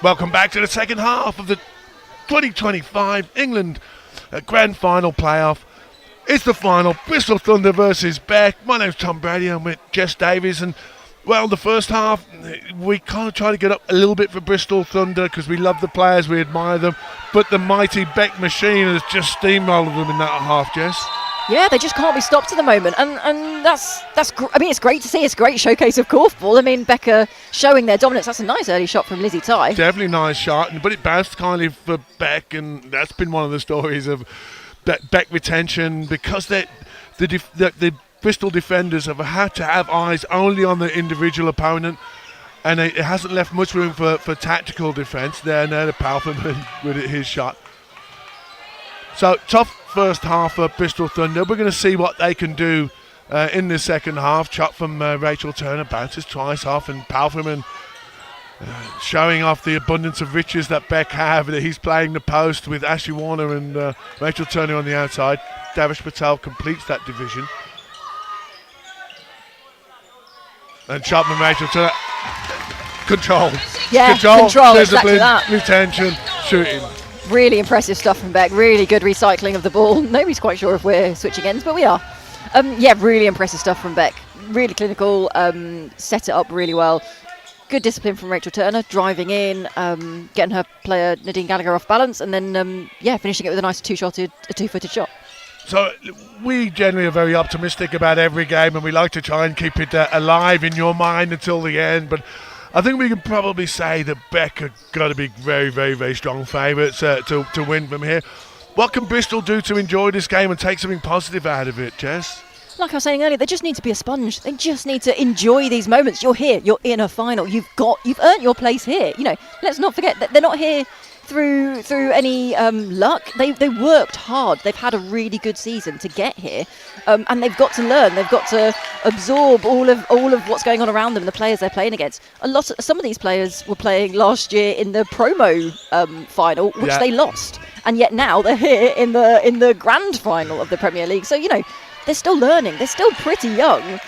Welcome back to the second half of the 2025 England Grand Final playoff. It's the final, Bristol Thunder versus BEC. My name's Tom Brady, I'm with Jess Davies, and well, the first half, we kind of try to get up a little bit for Bristol Thunder because we love the players, we admire them, but the mighty BEC machine has just steamrolled them in that half, Jess.
Yeah, they just can't be stopped at the moment, and that's I mean, it's great to see. It's a great showcase of Korfball. I mean, Becker showing their dominance. That's a nice early shot from Lizzie Ty.
Definitely nice shot, but it bounced kindly for BEC, and that's been one of the stories of BEC retention because the Bristol defenders have had to have eyes only on the individual opponent, and it hasn't left much room for tactical defence. There, the Palferman with his shot. So tough first half for Bristol Thunder. We're going to see what they can do in the second half. Shot from Rachel Turner bounces twice off, and Palferman showing off the abundance of riches that BEC have. That he's playing the post with Ashley Warner and Rachel Turner on the outside. Davish Patel completes that division. And shot from Rachel Turner. Control.
Yeah, control.
Discipline,
exactly that.
retention, shooting.
Really impressive stuff from BEC. Really good recycling of the ball. Nobody's quite sure if we're switching ends, but we are. Yeah, really impressive stuff from BEC. Really clinical. Set it up really well. Good discipline from Rachel Turner, driving in, getting her player Nadine Gallagher off balance, and then finishing it with a nice two-footed shot. So
we generally are very optimistic about every game, and we like to try and keep it alive in your mind until the end. But I think we can probably say that BEC are going to be very, very, very strong favourites to win from here. What can Bristol do to enjoy this game and take something positive out of it, Jess?
Like I was saying earlier, they just need to be a sponge. They just need to enjoy these moments. You're here. You're in a final. You've earned your place here. You know, let's not forget that they're not here through any luck. They worked hard. They've had a really good season to get here, and they've got to learn. They've got to absorb all of what's going on around them, the players they're playing against. Some of these players were playing last year in the promo final, which they lost, and yet now they're here in the grand final of the Premier League. So they're still learning. They're still pretty young.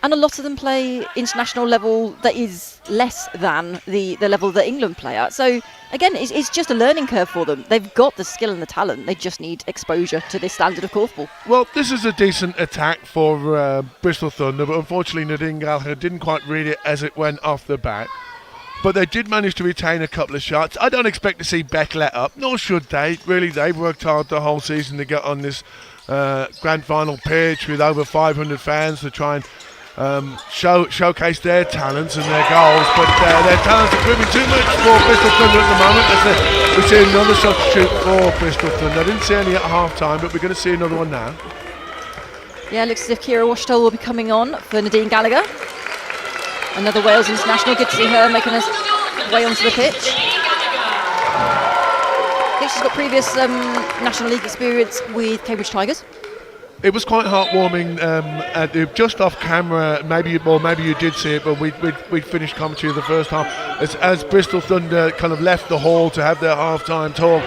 And a lot of them play international level that is less than the level that England play at. So, again, it's just a learning curve for them. They've got the skill and the talent. They just need exposure to this standard of Korfball.
Well, this is a decent attack for Bristol Thunder, but unfortunately Nadine Gallagher didn't quite read it as it went off the bat. But they did manage to retain a couple of shots. I don't expect to see BEC let up, nor should they. Really, they've worked hard the whole season to get on this grand final pitch with over 500 fans to try and showcase their talents and their goals, but their talents are proving too much for Bristol Thunder at the moment. As we see another substitute for Bristol Thunder. I didn't see any at half time, but we're going to see another one now.
Yeah, looks as if Kira Washtoll will be coming on for Nadine Gallagher. Another Wales international. Good to see her making her way onto the pitch. I think she's got previous National League experience with Cambridge Tigers.
It was quite heartwarming, just off camera. Maybe you did see it, but we finished commentary of the first half as Bristol Thunder kind of left the hall to have their half-time talk.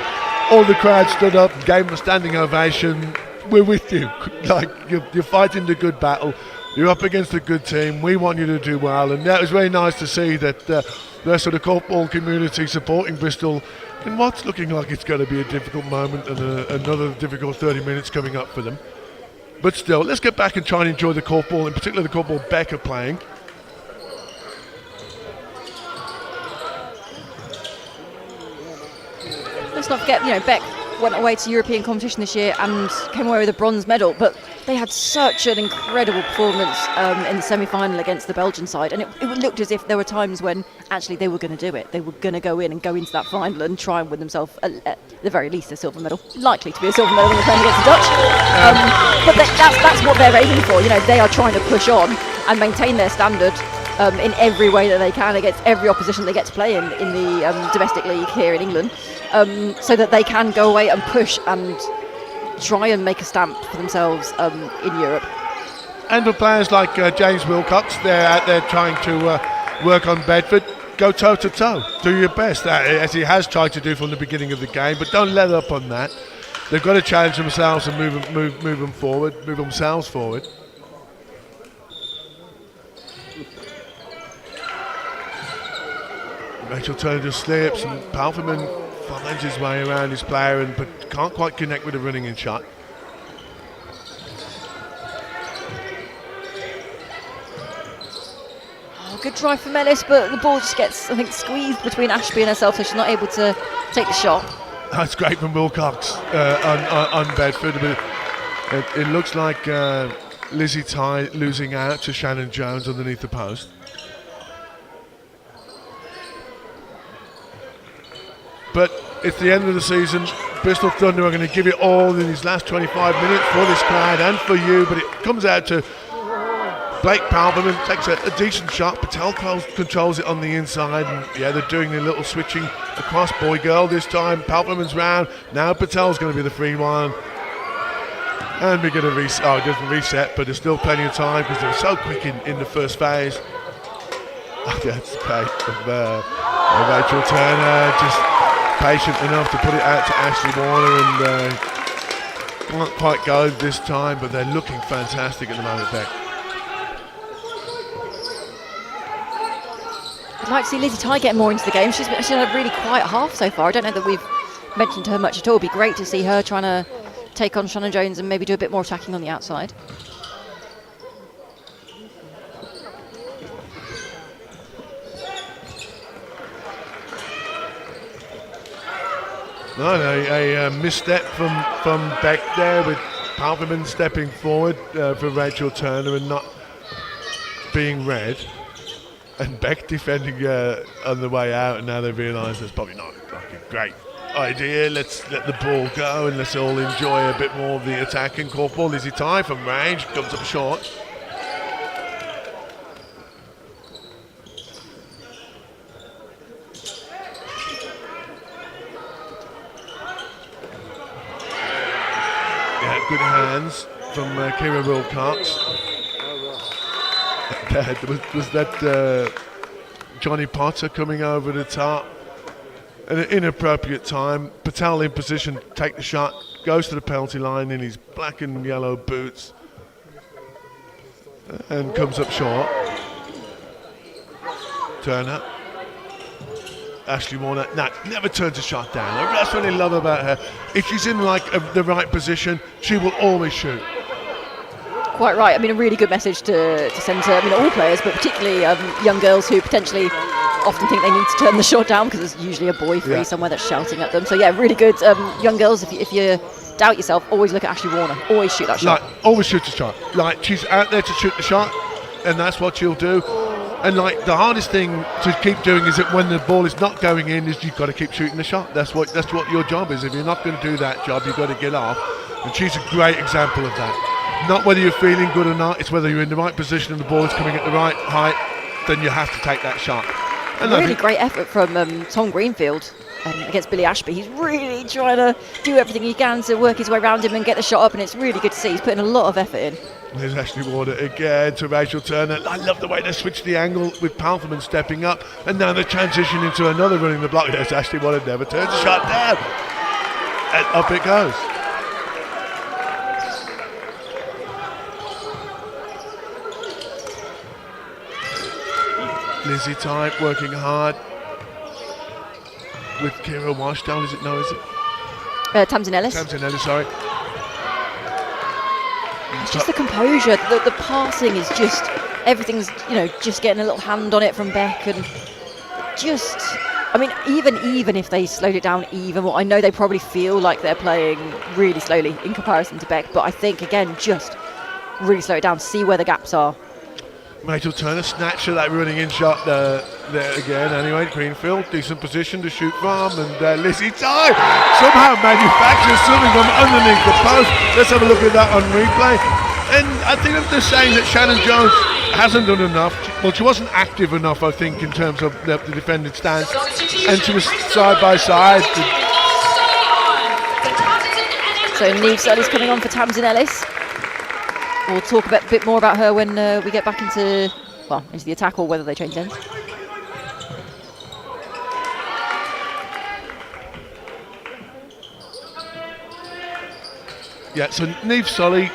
All the crowd stood up, gave them a standing ovation. We're with you, like you're fighting the good battle. You're up against a good team. We want you to do well, and that was very nice to see that the rest of the Korfball community supporting Bristol in what's looking like it's going to be a difficult moment and another difficult 30 minutes coming up for them. But still, let's get back and try and enjoy the Korfball, in particular the Korfball BEC are playing.
Let's not forget, BEC went away to European competition this year and came away with a bronze medal, but they had such an incredible performance in the semi-final against the Belgian side, and it looked as if there were times when actually they were going to do it. They were going to go into that final and try and win themselves at the very least a silver medal. Likely to be a silver medal when they're playing against the Dutch, but that's what they're aiming for. They are trying to push on and maintain their standard in every way that they can against every opposition they get to play in the domestic league here in England, so that they can go away and push and try and make a stamp for themselves in Europe.
And for players like James Wilcox, they're out there trying to work on Bedford. Go toe to toe, do your best, as he has tried to do from the beginning of the game, but don't let up on that. They've got to challenge themselves and move themselves forward. Rachel Turner just slips, and Palferman finds his way around his player, but can't quite connect with a running in shot.
Good drive from Ellis, but the ball just gets, I think, squeezed between Ashby and herself, so she's not able to take the shot.
That's great from Wilcox on Bedford. It looks like Lizzie Ty losing out to Shannon Jones underneath the post. But it's the end of the season. Bristol Thunder are going to give it all in these last 25 minutes for this crowd and for you, but it comes out to Blake Palferman takes a decent shot. Patel controls it on the inside, and yeah, they're doing a little switching across boy-girl this time. Palferman's round. Now Patel's going to be the free one. And we're going to reset. Oh, it doesn't reset, but there's still plenty of time because they were so quick in the first phase. Oh, that's great of Rachel Turner, just patient enough to put it out to Ashley Warner, and can't quite go this time, but they're looking fantastic at the moment, Beck.
I'd like to see Lizzie Ty get more into the game. She's had a really quiet half so far. I don't know that we've mentioned her much at all. It'd be great to see her trying to take on Shannon Jones and maybe do a bit more attacking on the outside.
A misstep from Beck there, with Palferman stepping forward for Rachel Turner and not being read. And Beck defending on the way out, and now they realise that's probably not like a great idea. Let's let the ball go and let's all enjoy a bit more of the attack. And Korfball, Lizzie Ty from range, comes up short. Yeah, good hands from Kira Wilcox. Was that Johnny Potter coming over the top at an inappropriate time? Patel in position to take the shot, goes to the penalty line in his black and yellow boots and comes up short. Turner. Ashley Warner, never turns a shot down. That's what I love about her. If she's in the right position, she will always shoot.
Quite right. I mean, a really good message to send to all players, but particularly young girls who potentially often think they need to turn the shot down because there's usually a boy free somewhere that's shouting at them. So yeah, really good. Young girls, if you doubt yourself, always look at Ashley Warner. Always shoot that shot.
Always shoot the shot. She's out there to shoot the shot, and that's what she'll do. And the hardest thing to keep doing is that when the ball is not going in, is you've got to keep shooting the shot. That's what your job is. If you're not going to do that job, you've got to get off. And she's a great example of that. Not whether you're feeling good or not, it's whether you're in the right position and the ball is coming at the right height, then you have to take that shot. And
really great effort from Tom Greenfield against Billy Ashby. He's really trying to do everything he can to work his way around him and get the shot up, and it's really good to see. He's putting a lot of effort in.
There's Ashley Warner again to Rachel Turner. I love the way they switch the angle with Palferman stepping up, and now they transition into another running the block. There's Ashley Warner, never turns a shot down. And up it goes. Lizzie Type working hard with Kira Washdown, is it?
Tamsin Ellis.
Tamsin Ellis, sorry.
It's just the composure, the passing is just, everything's, just getting a little hand on it from Beck, and just, even if they slowed it down even more, I know they probably feel like they're playing really slowly in comparison to Beck, but I think, again, just really slow it down, see where the gaps are.
Rachel Turner snatched at that running in shot there again. Anyway, Greenfield, decent position to shoot from, and Lizzie Ty somehow manufactures something from underneath the post. Let's have a look at that on replay. And I think they're saying that Shannon Jones hasn't done enough. She wasn't active enough, I think, in terms of the defended stance. And she was side by side.
So Neve Sully's coming on for Tamsin Ellis. We'll talk a bit more about her when we get back into the attack, or whether they change ends.
Yeah, so Neve Sully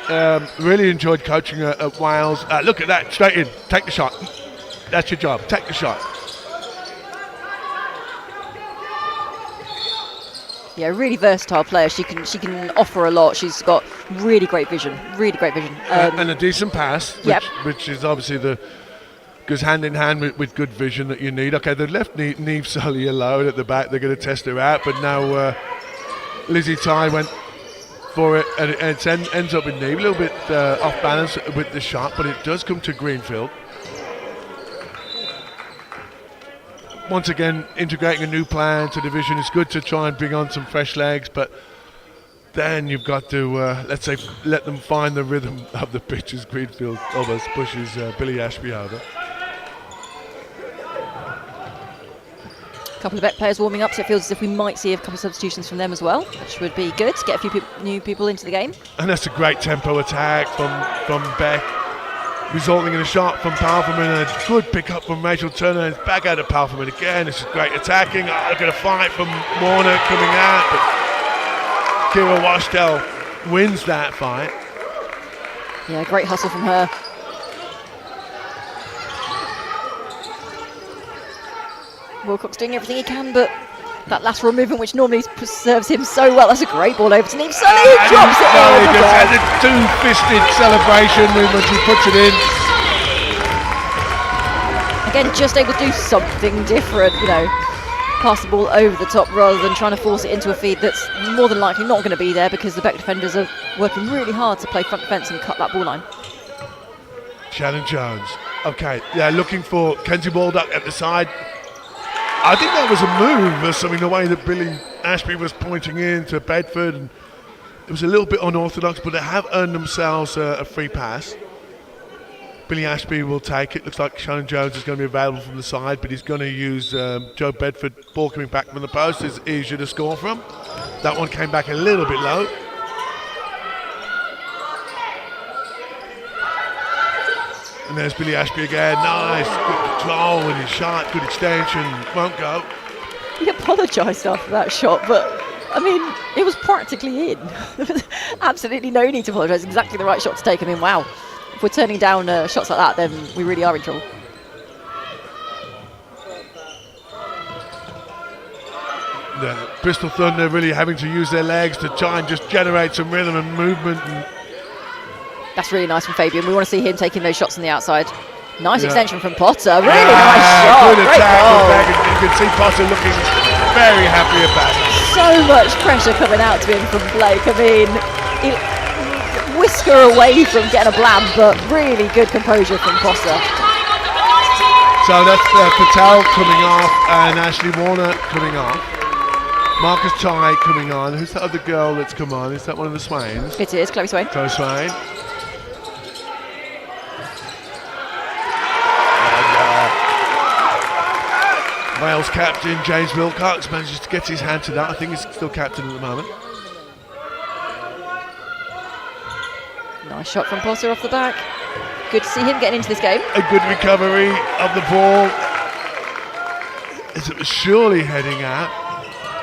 really enjoyed coaching her at Wales. Look at that, straight in, take the shot. That's your job, take the shot.
Yeah, really versatile player. She can offer a lot. She's got really great vision.
And a decent pass, which is obviously goes hand in hand with good vision that you need. Okay, the left knee solely alone at the back. They're going to test her out, but now Lizzie Ty went for it, and it ends up in knee. A little bit off balance with the shot, but it does come to Greenfield. Once again, integrating a new plan to division is good to try and bring on some fresh legs, but then you've got to, let's say, let them find the rhythm of the pitch as Greenfield almost pushes Billy Ashby over.
A couple of BEC players warming up, so it feels as if we might see a couple of substitutions from them as well, which would be good to get a few new people into the game.
And that's a great tempo attack from BEC, resulting in a shot from Palferman and a good pick up from Rachel Turner, and it's back out of Palferman again. This is great attacking. Look at a fight from Warner coming out, but Kira Washdell wins that fight.
Yeah, great hustle from her. Wilcox doing everything he can, but that lateral movement, which normally serves him so well, that's a great ball over to Neve Sully, who drops it there.
Has a two-fisted celebration when she puts it in.
Again, just able to do something different, pass the ball over the top rather than trying to force it into a feed that's more than likely not going to be there, because the BEC defenders are working really hard to play front defence and cut that ball line.
Shannon Jones. Okay, yeah, looking for Kenzie Baldock at the side. I think that was a move, or something, the way that Billy Ashby was pointing in to Bedford. And it was a little bit unorthodox, but they have earned themselves a free pass. Billy Ashby will take it. Looks like Shannon Jones is going to be available from the side, but he's going to use Joe Bedford. Ball coming back from the post is easier to score from. That one came back a little bit low. And there's Billy Ashby again. Nice, good control with his shot, good extension. Won't go.
He apologised after that shot, but I mean, it was practically in. There was absolutely no need to apologise. Exactly the right shot to take. I mean, wow. If we're turning down shots like that, then we really are in trouble.
The Bristol Thunder really having to use their legs to try and just generate some rhythm and movement.
That's really nice from Fabian. We want to see him taking those shots on the outside. Nice extension from Potter. Really nice shot.
Good attack from Beck. You can see Potter looking very happy about it.
So much pressure coming out to him from Blake. I mean, he whisker away from getting a blam, but really good composure from Potter.
So that's Patel coming off and Ashley Warner coming off. Marcus Ty coming on. Who's that other girl that's come on? Is that one of the Swains?
It is, Chloe Swain.
Chloe Swain. Wales captain James Wilcox manages to get his hand to that. I think he's still captain at the moment.
Nice shot from Potter off the back. Good to see him getting into this game.
A good recovery of the ball as it was surely heading out.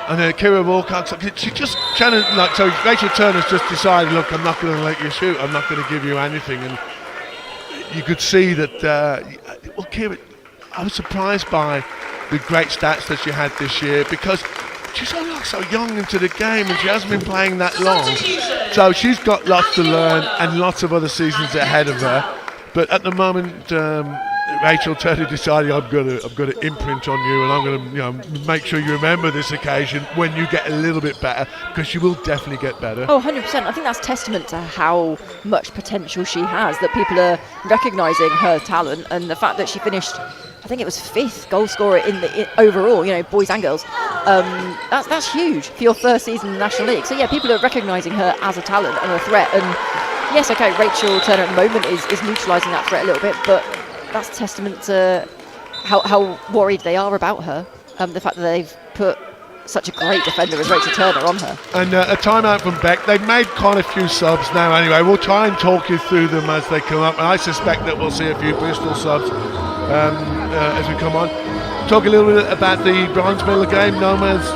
And then Kira Wilcox, she just trying to, so Rachel Turner's just decided, look, I'm not going to let you shoot. I'm not going to give you anything. And you could see that, well, Kira, I was surprised by the great stats that she had this year, because she's only so young into the game and she hasn't been playing that long. So she's got lots to learn and lots of other seasons ahead of her. But at the moment, Rachel Turner decided, I'm going to imprint on you, and I'm going to make sure you remember this occasion when you get a little bit better, because you will definitely get better.
Oh, 100%. I think that's testament to how much potential she has, that people are recognising her talent, and the fact that she finished, I think it was 5th goal scorer in overall, boys and girls. That's huge for your first season in the National League. So yeah, people are recognising her as a talent and a threat. And yes, okay, Rachel Turner at the moment is neutralising that threat a little bit, but that's testament to how worried they are about her. The fact that they've put such a great defender as Rachel Turner on her.
And a timeout from Beck. They've made quite a few subs now anyway. We'll try and talk you through them as they come up, and I suspect that we'll see a few Bristol subs as we come on. Talk a little bit about the Bronze Medal game. Nomad's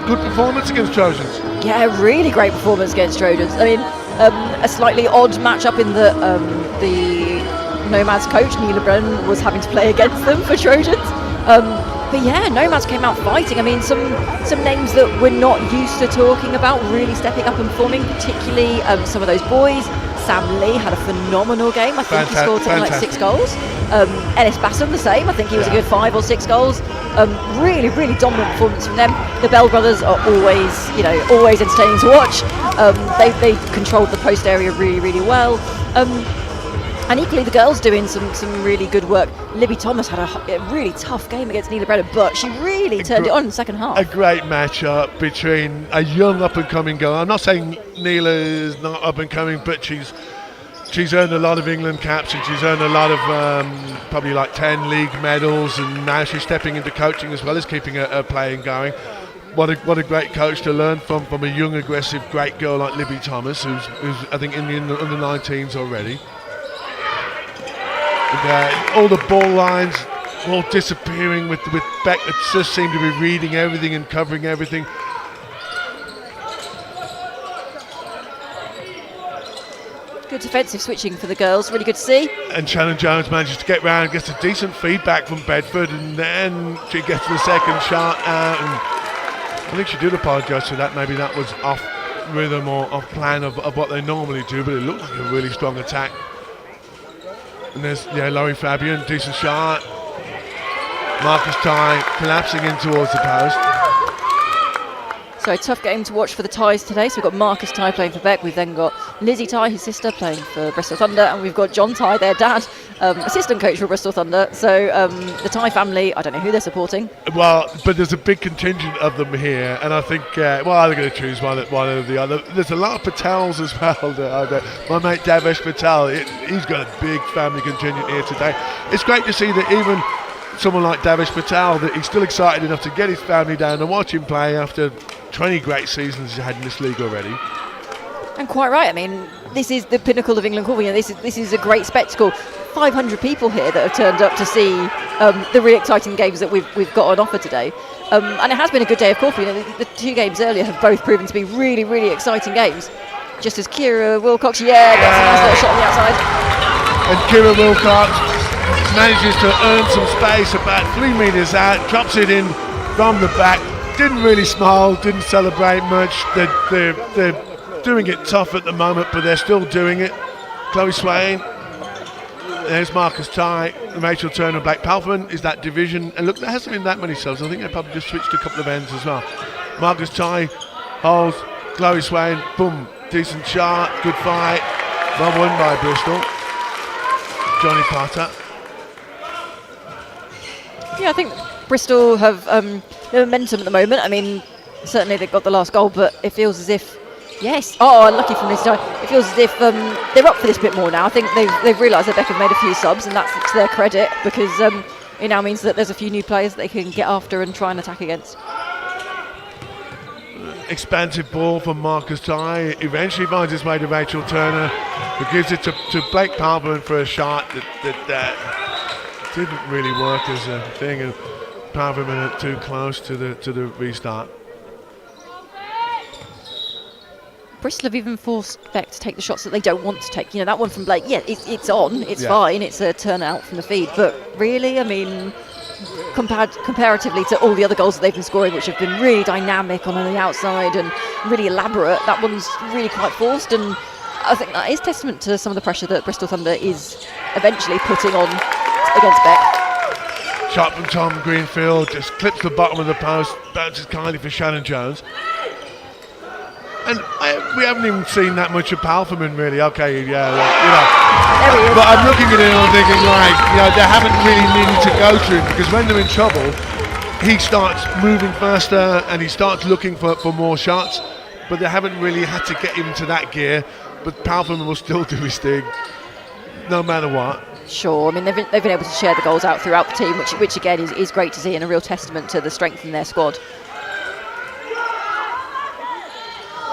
good performance against Trojans.
Yeah, really great performance against Trojans. I mean, a slightly odd matchup in that the Nomads coach, Neela Brennan, was having to play against them for Trojans. But yeah, Nomads came out fighting. I mean, some names that we're not used to talking about really stepping up and performing, particularly some of those boys. Sam Lee had a phenomenal game. I think he scored something like 6 goals. Ellis Bassam the same. I think he was a good 5 or 6 goals. Really, really dominant performance from them. The Bell brothers are always entertaining to watch. They controlled the post area really, really well. And equally, the girls doing some really good work. Libby Thomas had a really tough game against Neela Brenner, but she really turned it on in the second half.
A great matchup between a young up-and-coming girl. I'm not saying Neela is not up-and-coming, but she's earned a lot of England caps, and she's earned a lot of probably like 10 league medals, and now she's stepping into coaching as well as keeping her playing going. What a great coach to learn from a young, aggressive, great girl like Libby Thomas, who's I think in the under 19s already. All the ball lines all disappearing with Beck that just seemed to be reading everything and covering everything.
Good defensive switching for the girls, really good to see.
And Shannon Jones manages to get round, gets a decent feedback from Bedford, and then she gets the second shot out. And I think she did apologise for that. Maybe that was off rhythm or off plan of what they normally do, but it looked like a really strong attack. And there's Laurie Fabian, decent shot. Marcus Ty collapsing in towards the post.
So a tough game to watch for the Ties today. So we've got Marcus Ty playing for Beck. We've then got Lizzie Ty, his sister, playing for Bristol Thunder, and we've got John Ty, their dad, assistant coach for Bristol Thunder. So the Ty family, I don't know who they're supporting.
Well, but there's a big contingent of them here, and I think they're going to choose one or the other. There's a lot of Patels as well. My mate Davesh Patel, he's got a big family contingent here today. It's great to see that even someone like Davesh Patel, that he's still excited enough to get his family down and watch him play after 20 great seasons he's had in this league already.
And quite right. I mean, this is the pinnacle of England Korfball. This is a great spectacle. 500 people here that have turned up to see the really exciting games that we've got on offer today. And it has been a good day of Korfball. The 2 games earlier have both proven to be really, really exciting games. Just as Kira Wilcox, gets a nice little shot on the outside.
And Kira Wilcox manages to earn some space about 3 metres out, drops it in from the back. Didn't really smile, didn't celebrate much. They're doing it tough at the moment, but they're still doing it. Chloe Swain, there's Marcus Ty, Rachel Turner, Blake Palfman is that division. And look, there hasn't been that many subs. I think they probably just switched a couple of ends as well. Marcus Ty holds, Chloe Swain, boom, decent shot, good fight. Well won by Bristol. Johnny Potter.
Yeah, I think Bristol have the momentum at the moment. I mean, certainly they've got the last goal, but it feels as if, unlucky from this time. It feels as if they're up for this bit more now. I think they've realised that Beck have made a few subs, and that's to their credit, because it now means that there's a few new players that they can get after and try and attack against.
Expansive ball from Marcus Ty. Eventually finds its way to Rachel Turner, who gives it to Blake Palmer for a shot that didn't really work as a thing, and Palmer too close to the restart.
Bristol have even forced Beck to take the shots that they don't want to take. You know, that one from Blake, it's on, it's fine, it's a turn out from the feed, but really, I mean, comparatively to all the other goals that they've been scoring, which have been really dynamic on the outside and really elaborate, that one's really quite forced, and I think that is testament to some of the pressure that Bristol Thunder is eventually putting on against Beck.
Shot from Tom Greenfield, just clips the bottom of the post, bounces kindly for Shannon Jones. And we haven't even seen that much of Palferman, really. Okay, yeah,
There he is.
But I'm looking at it and I'm thinking, they haven't really needed to go to him, because when they're in trouble, he starts moving faster and he starts looking for more shots, but they haven't really had to get him to that gear. But Palferman will still do his thing, no matter what.
Sure, I mean, they've been able to share the goals out throughout the team, which again is great to see, and a real testament to the strength in their squad.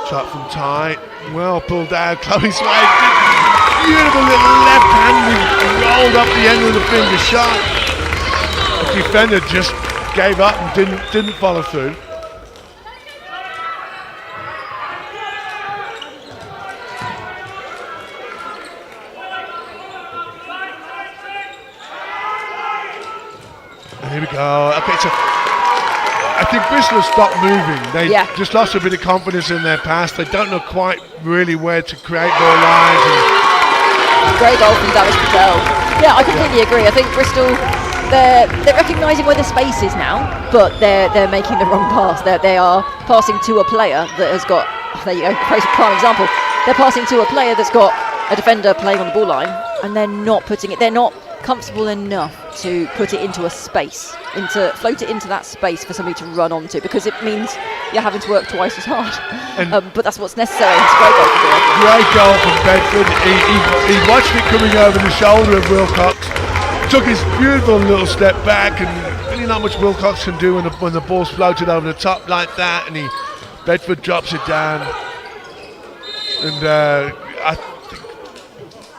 Shot from Ty, well pulled down, Chloe Swain, beautiful little left hand, rolled up the end of the finger shot. The defender just gave up and didn't follow through. And here we go. Okay, so I think Bristol have stopped moving. They just lost a bit of confidence in their pass. They don't know quite really where to create ball lines.
Great goal from Davish Patel. Yeah, I completely agree. I think Bristol, they're recognising where the space is now, but they're making the wrong pass. They are passing to a player that has got, there you go, prime example. They're passing to a player that's got a defender playing on the ball line, and they're not putting it, they're not comfortable enough to put it into a space, float it into that space for somebody to run onto, because it means you're having to work twice as hard. But that's what's necessary. It's a great goal for Bedford.
Great goal from Bedford. He watched it coming over the shoulder of Wilcox, took his beautiful little step back, and really not much Wilcox can do when the ball's floated over the top like that, and Bedford drops it down. And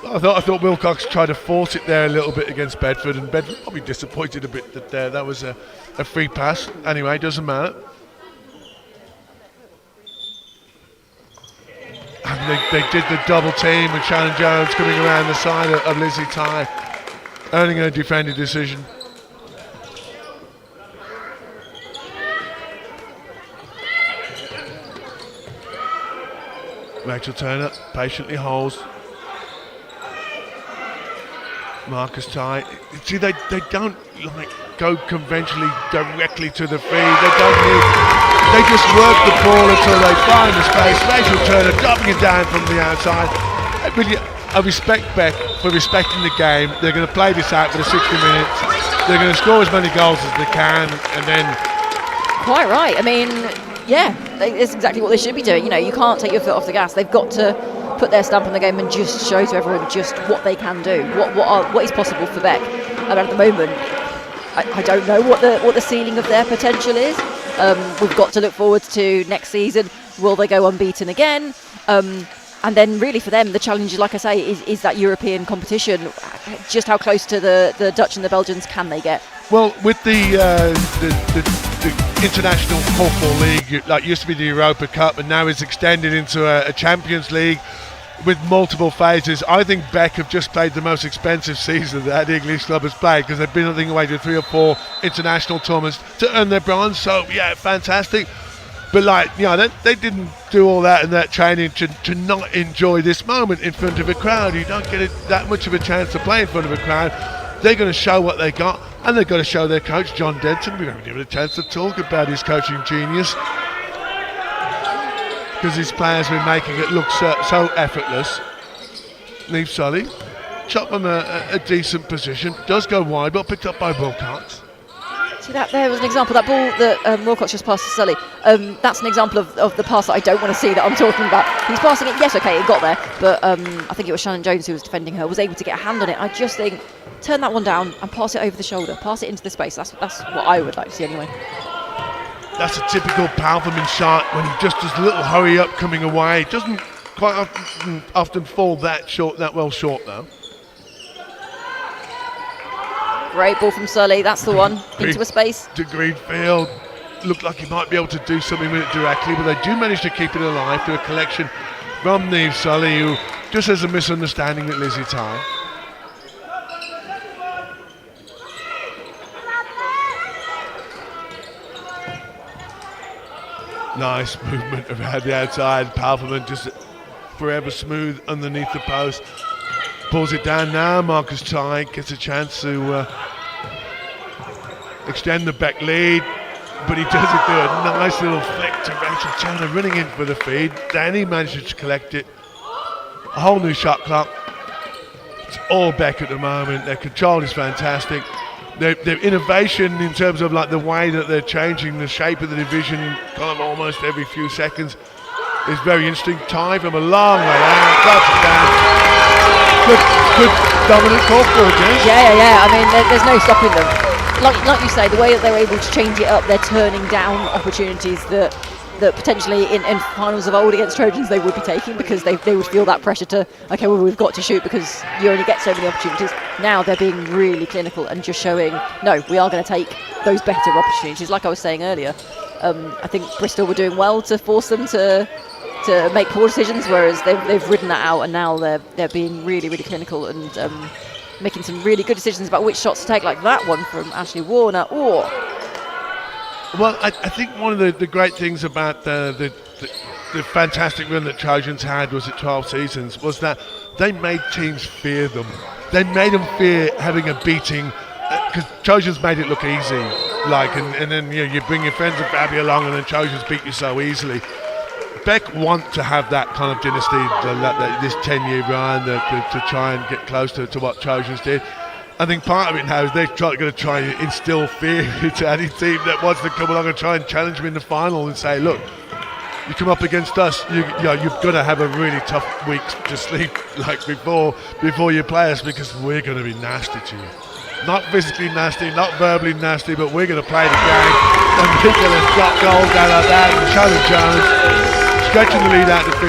I thought Wilcox tried to force it there a little bit against Bedford, and Bedford probably disappointed a bit that was a free pass. Anyway, doesn't matter. And they did the double team with Shannon Jones coming around the side of Lizzie Ty, earning a defended decision. Rachel Turner patiently holds. Marcus Ty. See, they don't like go conventionally directly to the feed. They just work the ball until they find the space. Rachel Turner dropping it down from the outside. I respect BEC for respecting the game. They're going to play this out for the 60 minutes. They're going to score as many goals as they can, and then.
Quite right. I mean, yeah, it's exactly what they should be doing. You know, you can't take your foot off the gas. They've got to put their stamp on the game and just show to everyone just what they can do, what is possible for BEC. And at the moment, I don't know what the ceiling of their potential is. We've got to look forward to next season. Will they go unbeaten again? And then really for them, the challenge, like I say, is that European competition. Just how close to the Dutch and the Belgians can they get?
Well, with the international Korfball league, like used to be the Europa Cup, and now is extended into a Champions League with multiple phases. I think BEC have just played the most expensive season that the English club has played, because they've been, I think, away to 3 or 4 international tournaments to earn their bronze. So yeah, fantastic. But they didn't do all that in that training to not enjoy this moment in front of a crowd. You don't get that much of a chance to play in front of a crowd. They're going to show what they got, and they've got to show their coach John Denton. We haven't given a chance to talk about his coaching genius, because his players have been making it look so effortless. Neve Sully, shot from a decent position, does go wide, but picked up by Wilcox.
See, that there was an example, that ball that Wilcox just passed to Sully. That's an example of the pass that I don't want to see, that I'm talking about. He's passing it, yes, okay, it got there, but I think it was Shannon Jones who was defending her, was able to get a hand on it. I just think, turn that one down and pass it over the shoulder, pass it into the space. That's what I would like to see anyway.
That's a typical Palverman shot, when he just does a little hurry up coming away. It doesn't quite often fall that well short though.
Great ball from Sully, that's the one, into a space.
To Greenfield, looked like he might be able to do something with it directly, but they do manage to keep it alive through a collection from Neve Sully, who just has a misunderstanding with Lizzie Ty. Nice movement around the outside. Palverman just forever smooth underneath the post. Pulls it down now. Marcus Ty gets a chance to extend the BEC lead, but he does it through a nice little flick to Rachel Turner running in for the feed. Danny manages to collect it. A whole new shot clock. It's all BEC at the moment. Their control is fantastic. Their innovation in terms of like the way that they're changing the shape of the division kind of almost every few seconds is very interesting. Ty from a long way out, drops it down. Good dominant Korfball, James.
Yeah. I mean, there's no stopping them. Like you say, the way that they're able to change it up, they're turning down opportunities that potentially in finals of old against Trojans they would be taking, because they would feel that pressure to, okay, well, we've got to shoot because you only get so many opportunities. Now they're being really clinical and just showing, no, we are going to take those better opportunities. Like I was saying earlier, I think Bristol were doing well to force them to make poor decisions, whereas they've ridden that out, and now they're being really, really clinical and making some really good decisions about which shots to take, like that one from Ashley Warner. Well,
I think one of the great things about the fantastic run that Trojans had was at 12 seasons was that they made teams fear them. They made them fear having a beating, because Trojans made it look easy. And then you bring your friends and family along, and then Trojans beat you so easily. BEC want to have that kind of dynasty, this 10-year run to try and get close to what Trojans did. I think part of it now is they're going to try and instill fear into any team that wants to come along and try and challenge them in the final and say, look, you come up against us, you've got to have a really tough week to sleep before you play us, because we're going to be nasty to you. Not physically nasty, not verbally nasty, but we're going to play the game, and we're going to drop goals down like that. And Shannon Jones stretching the lead out to 15.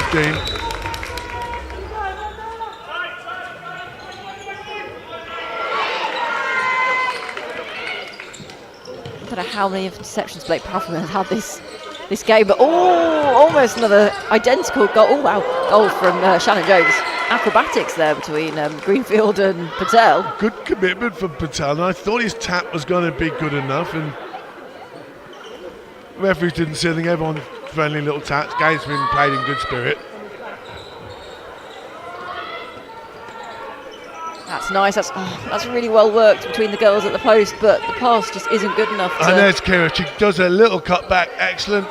I don't know how many interceptions Blake Pufferman has had this game, but almost another identical goal. Oh wow, goal from Shannon Jones. Acrobatics there between Greenfield and Patel.
Good commitment from Patel, and I thought his tap was going to be good enough, and referees didn't see anything. Everyone friendly little taps. Game's been played in good spirit.
That's nice. That's really well worked between the girls at the post, but the pass just isn't good enough.
And there's Kira. She does a little cutback. Excellent.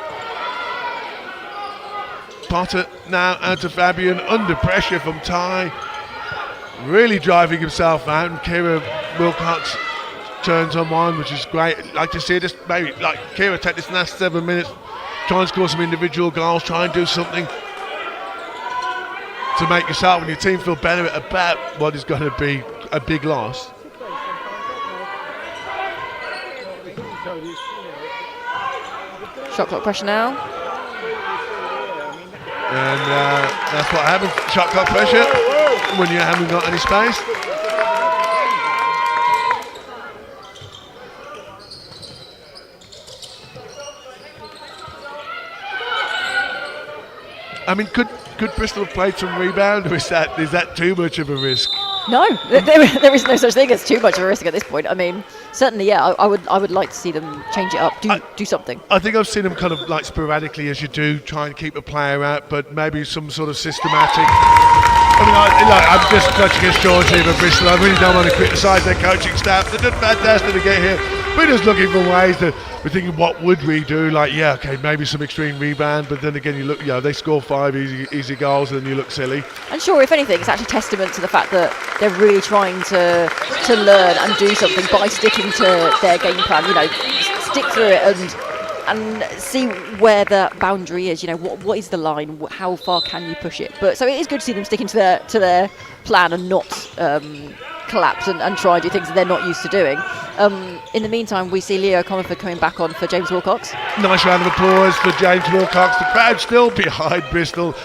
Potter now out to Fabian, under pressure from Ty, really driving himself out, and Kira Wilcox turns on one, which is great. I'd like to see this, maybe like Kira take this last 7 minutes, try and score some individual goals, try and do something to make yourself and your team feel better about what is going to be a big loss.
Shot clock pressure now.
And that's what happens, shot clock pressure, when you haven't got any space. I mean, could Bristol have played some rebound, or is that too much of a risk?
No, there is no such thing as too much of a risk at this point. I mean, certainly, yeah, I would like to see them change it up, do something.
I think I've seen them kind of like sporadically, as you do, try and keep a player out, but maybe some sort of systematic. I mean, I'm just touching against George here for Bristol. I really don't want to criticise their coaching staff. They've done fantastic to get here. We're just looking for ways that we're thinking, what would we do? Like, yeah, okay, maybe some extreme rebound, but then again, you look, they score 5 easy goals, and then you look silly.
And sure, if anything, it's actually testament to the fact that they're really trying to learn and do something by sticking to their game plan. Stick through it and see where the boundary is. What is the line? How far can you push it? But so it is good to see them sticking to their plan and not collapse and try and do things that they're not used to doing. In the meantime, we see Leo Comerford coming back on for James Wilcox.
Nice round of applause for James Wilcox. The crowd still behind Bristol.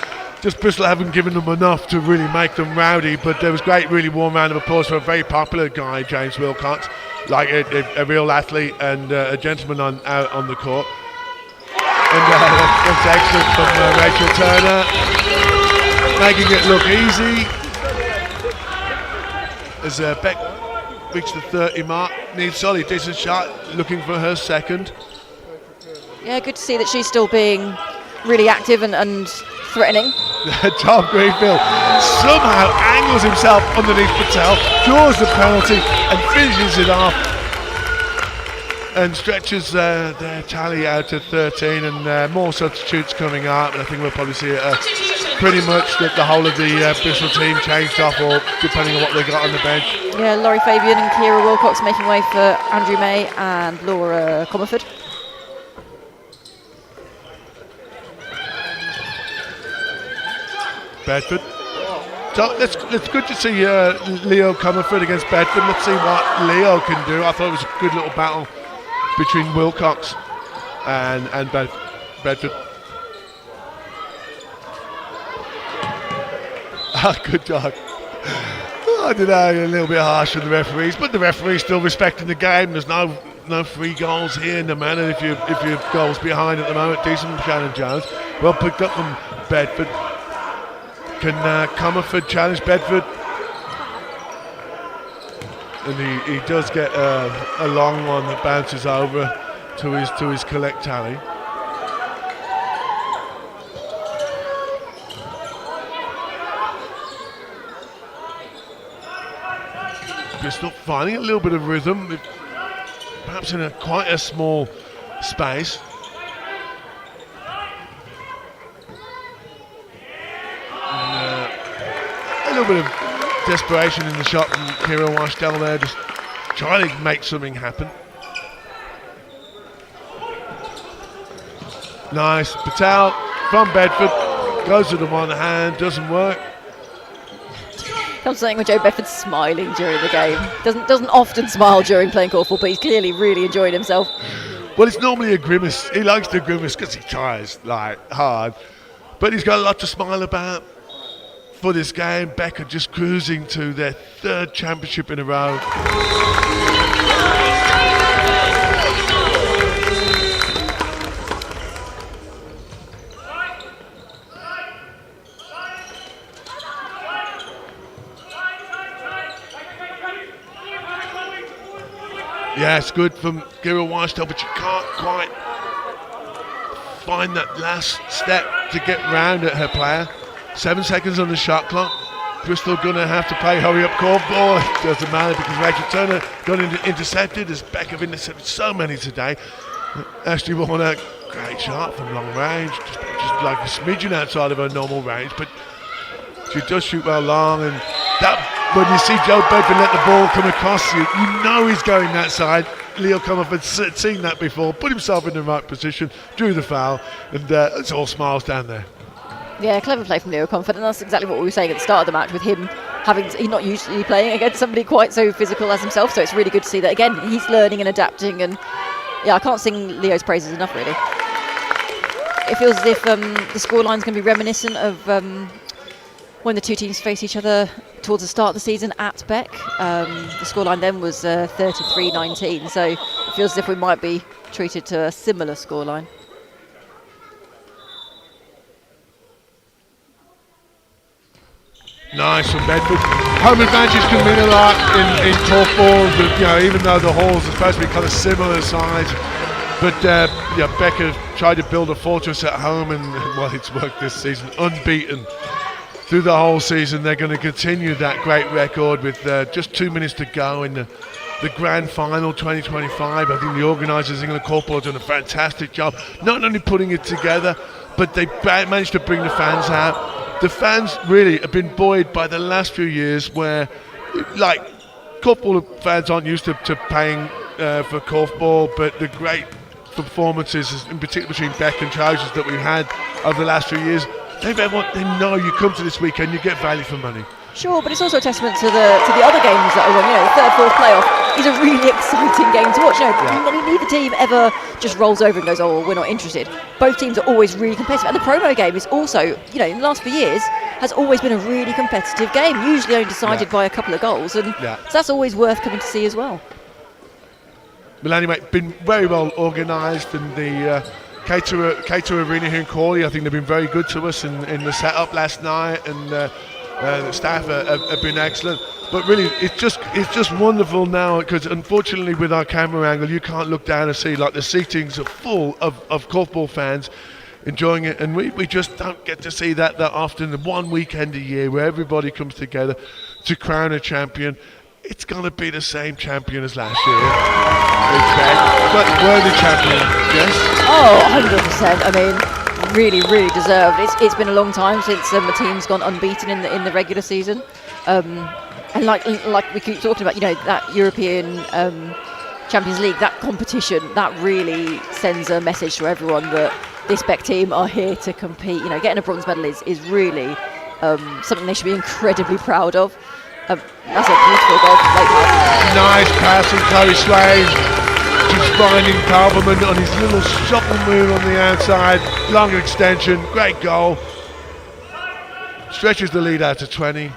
Just Bristol haven't given them enough to really make them rowdy, but there was great, really warm round of applause for a very popular guy, James Wilcox, like a real athlete and a gentleman out on the court. And that's excellent from Rachel Turner, making it look easy. As BEC reached the 30 mark, needs solid, decent shot, looking for her second.
Yeah, good to see that she's still being really active and threatening.
Tom Greenfield somehow angles himself underneath Patel, draws the penalty and finishes it off, and stretches their tally out to 13, and more substitutes coming up, and I think we'll probably see pretty much the whole of the Bristol team changed off, or depending on what they got on the bench.
Yeah, Laurie Fabian and Kira Wilcox making way for Andrew May and Laura Comerford.
Bedford. So it's good to see Leo Comerford against Bedford. Let's see what Leo can do. I thought it was a good little battle between Wilcox and Bedford. Good dog. I don't know, a little bit harsh on the referees, but the referee's still respecting the game. There's no free goals here, no matter if your goals behind at the moment. Decent from Shannon Jones. Well picked up from Bedford. Can Comerford challenge Bedford? and he does get a long one that bounces over to his collect tally. Bristol finding a little bit of rhythm, perhaps in quite a small space. And, a little bit of desperation in the shot from Kira Washdell there, just trying to make something happen. Nice, Patel from Bedford, goes to the one hand, doesn't work.
I'm saying when Joe Bedford's smiling during the game. Doesn't often smile during playing Korfball, but he's clearly really enjoying himself.
Well, it's normally a grimace. He likes to grimace because he tries like hard, but he's got a lot to smile about for this game. BEC just cruising to their 3rd championship in a row. Yeah, it's good from Kira Washdell, but you can't quite find that last step to get round at her player. 7 seconds on the shot clock. Bristol gonna have to play hurry up Korfball. It doesn't matter because Rachel Turner got intercepted, as BEC have intercepted so many today. Ashley Warner, great shot from long range, just like a smidgen outside of her normal range, but she does shoot well long, and that when you see Joe Bedford let the ball come across you, you know he's going that side. Leo come up and seen that before, put himself in the right position, drew the foul, and it's all smiles down there.
Yeah, clever play from Leo Comfort, and that's exactly what we were saying at the start of the match with him he's not usually playing against somebody quite so physical as himself, so it's really good to see that again he's learning and adapting, and yeah, I can't sing Leo's praises enough really. It feels as if the scoreline's going to be reminiscent of when the two teams face each other towards the start of the season at BEC. The scoreline then was 33-19, so it feels as if we might be treated to a similar scoreline.
Nice from Bedford. Home advantage can mean a lot in Korfball, but you know, even though the halls are supposed to be kind of similar size, but BEC have tried to build a fortress at home, and well, it's worked this season, unbeaten through the whole season. They're going to continue that great record with just 2 minutes to go in the grand final 2025. I think the organisers in the Korfball have done a fantastic job, not only putting it together, but they managed to bring the fans out. The fans really have been buoyed by the last few years where, like, Korfball fans aren't used to paying for Korfball, but the great performances, in particular between BEC and Trousers, that we've had over the last few years, they know you come to this weekend, you get value for money.
Sure, but it's also a testament to the other games that are on. You know, the 3rd, 4th playoff is a really exciting game to watch. You know, neither team ever just rolls over and goes, oh, well, we're not interested. Both teams are always really competitive. And the promo game is also, you know, in the last few years, has always been a really competitive game, usually only decided by a couple of goals. And so that's always worth coming to see as well.
Well, anyway, been very well organised, and the Cater Arena here in Crawley, I think they've been very good to us in the setup last night, and the staff have been excellent. But really, it's just wonderful now, because unfortunately with our camera angle, you can't look down and see, like, the seatings are full of Korfball fans enjoying it, and we just don't get to see that often. The one weekend a year where everybody comes together to crown a champion. It's going to be the same champion as last year, but worthy champion, yes?
Oh, 100%. I mean, really, really deserved. It's been a long time since a team's gone unbeaten in the regular season, and like we keep talking about, you know, that European Champions League, that competition, that really sends a message to everyone that this BEC team are here to compete. You know, getting a bronze medal is really something they should be incredibly proud of. That's a beautiful goal from Blake Parson.
Nice pass from Chloe Swain. Just finding Carverman on his little shuffle move on the outside. Long extension, great goal. Stretches the lead out to 20.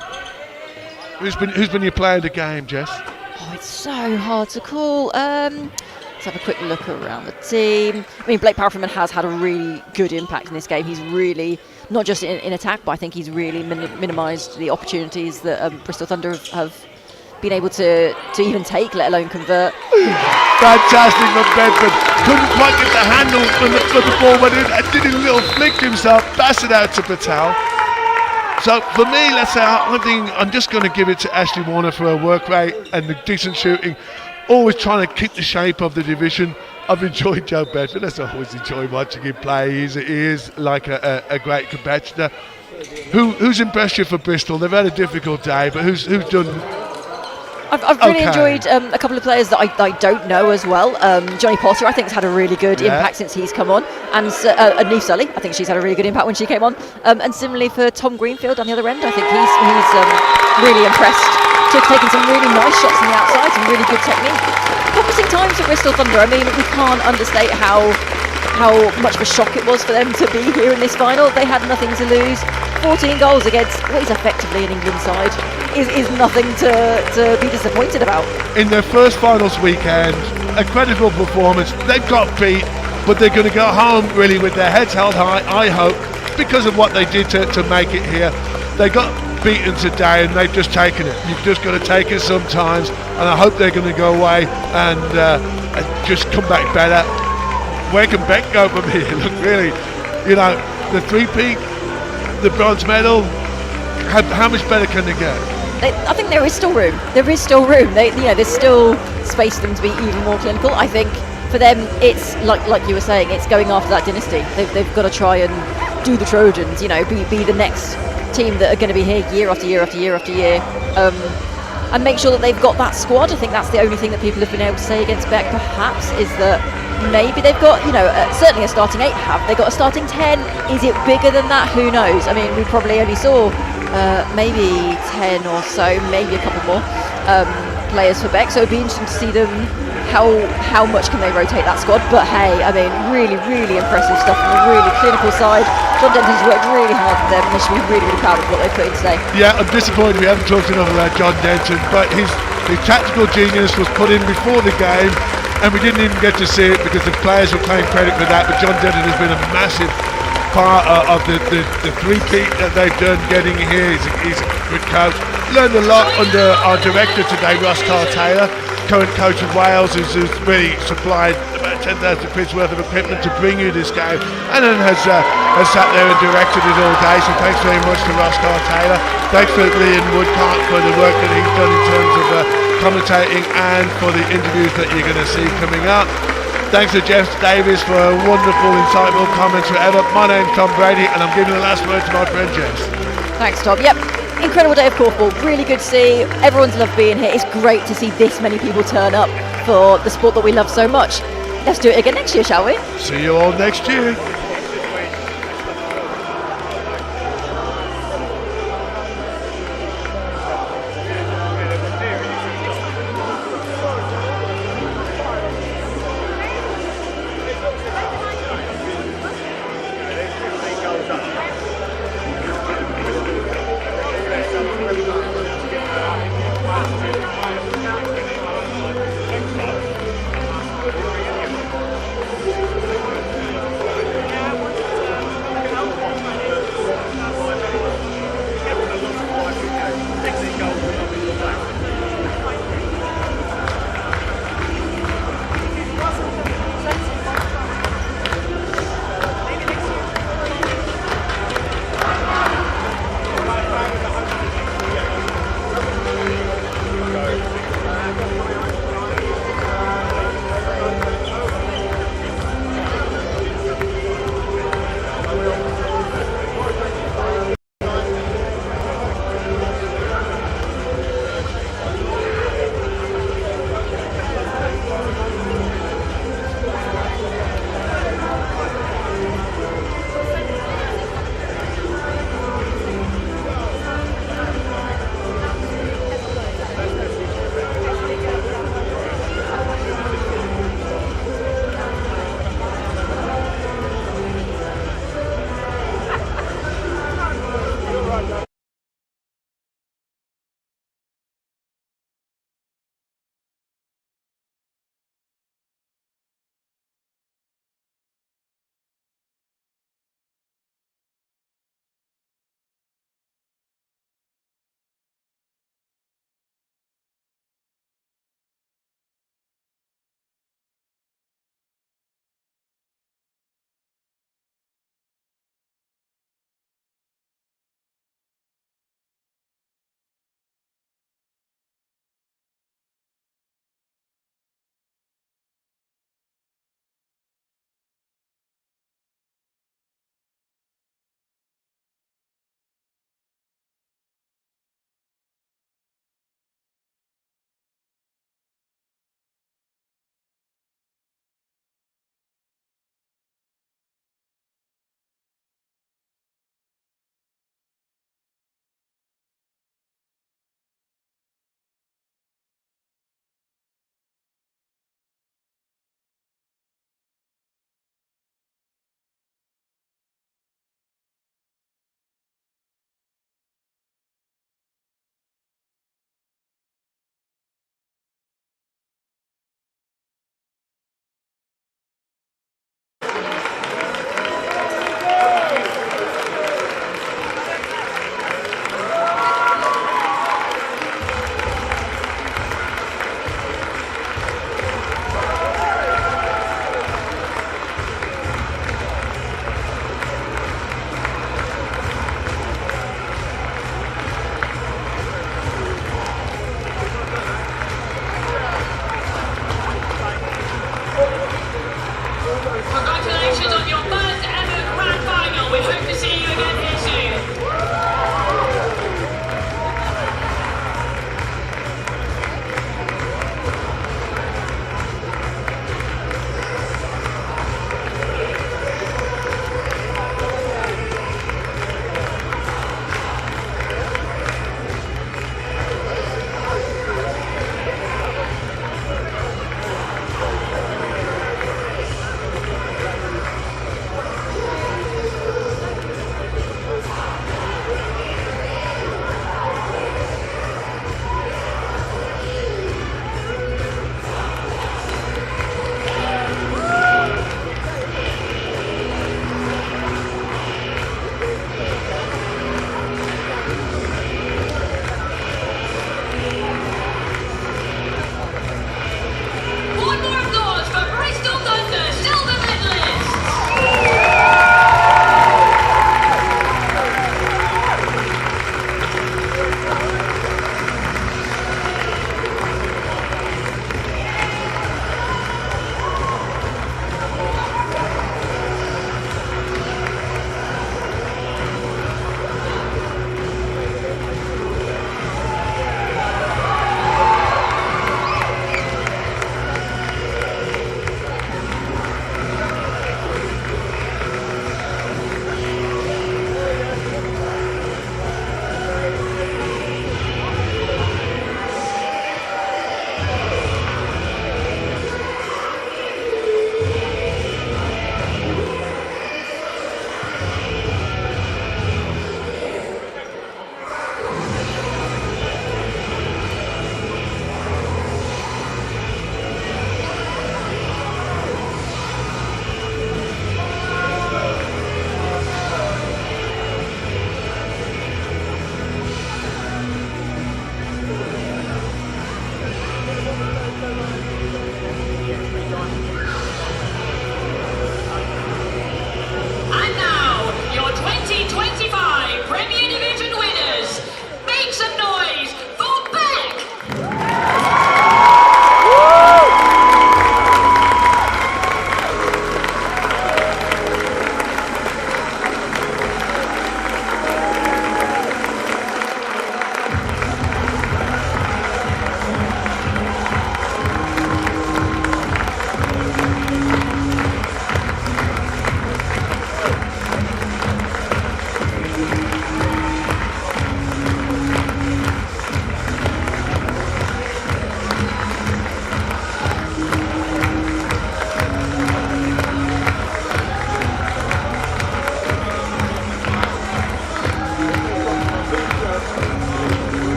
Who's been your player of the game, Jess?
Oh, it's so hard to call. Let's have a quick look around the team. I mean, Blake Parson has had a really good impact in this game. He's really, not just in attack, but I think he's really minimised the opportunities that Bristol Thunder have been able to even take, let alone convert.
Fantastic from Bedford. Couldn't quite get the handle when the ball went in, and did a little flick himself, pass it out to Patel. So for me, let's say I think I'm just going to give it to Ashley Warner for her work rate and the decent shooting. Always trying to keep the shape of the division. I've enjoyed Joe Bedford. Let's always enjoy watching him play. He is like a great competitor. Who's impressed you for Bristol? They've had a difficult day, but who's done?
I've really enjoyed a couple of players that I don't know as well. Johnny Potter, I think, has had a really good impact since he's come on. And Neve Sully, I think she's had a really good impact when she came on. And similarly for Tom Greenfield on the other end, I think he's really impressed. Taking some really nice shots on the outside, some really good technique. Promising times for Bristol Thunder. I mean, we can't understate how much of a shock it was for them to be here in this final. They had nothing to lose. 14 goals against what is effectively an England side is nothing to be disappointed about. In
their first finals weekend, a credible performance. They've got beat, but they're going to go home really with their heads held high, I hope, because of what they did to make it here. They got beaten today and they've just taken it. You've just got to take it sometimes, and I hope they're going to go away and just come back better. Where can Beck go from here? Look, really, the three-peat, the bronze medal, how much better can they get?
I think there is still room. There's still space for them to be even more clinical. I think for them, it's like you were saying, it's going after that dynasty. They've got to try and do the Trojans, be the next team that are going to be here year after year after year after year, and make sure that they've got that squad. I think that's the only thing that people have been able to say against Beck, perhaps, is that maybe they've got, certainly a starting 8. Have they got a starting 10? Is it bigger than that? Who knows? I mean, we probably only saw maybe 10 or so, maybe a couple more players for Beck, so it'd be interesting to see them how much can they rotate that squad. But hey, I mean, really, really impressive stuff from a really clinical side. John Denton's worked really hard for them, and they should be really, really proud of what they've put in today.
Yeah, I'm disappointed we haven't talked enough about John Denton, but his tactical genius was put in before the game, and we didn't even get to see it because the players were claiming credit for that. But John Denton has been a massive part of the three-peat that they've done getting here. He's a good coach. Learned a lot under our director today, Ross Carr-Taylor, current coach of Wales, who's really supplied about 10,000 quid's worth of equipment to bring you this game, and then has sat there and directed it all day. So thanks very much to Ross Carr-Taylor. Thanks for Ian Woodcart for the work that he's done in terms of commentating and for the interviews that you're going to see coming up. Thanks to Jeff Davis for wonderful, insightful comments forever. My name's Tom Brady, and I'm giving the last word to my friend Jess.
Thanks, Tom. Yep, incredible day of Korfball. Really good to see. Everyone's loved being here. It's great to see this many people turn up for the sport that we love so much. Let's do it again next year, shall we?
See you all next year.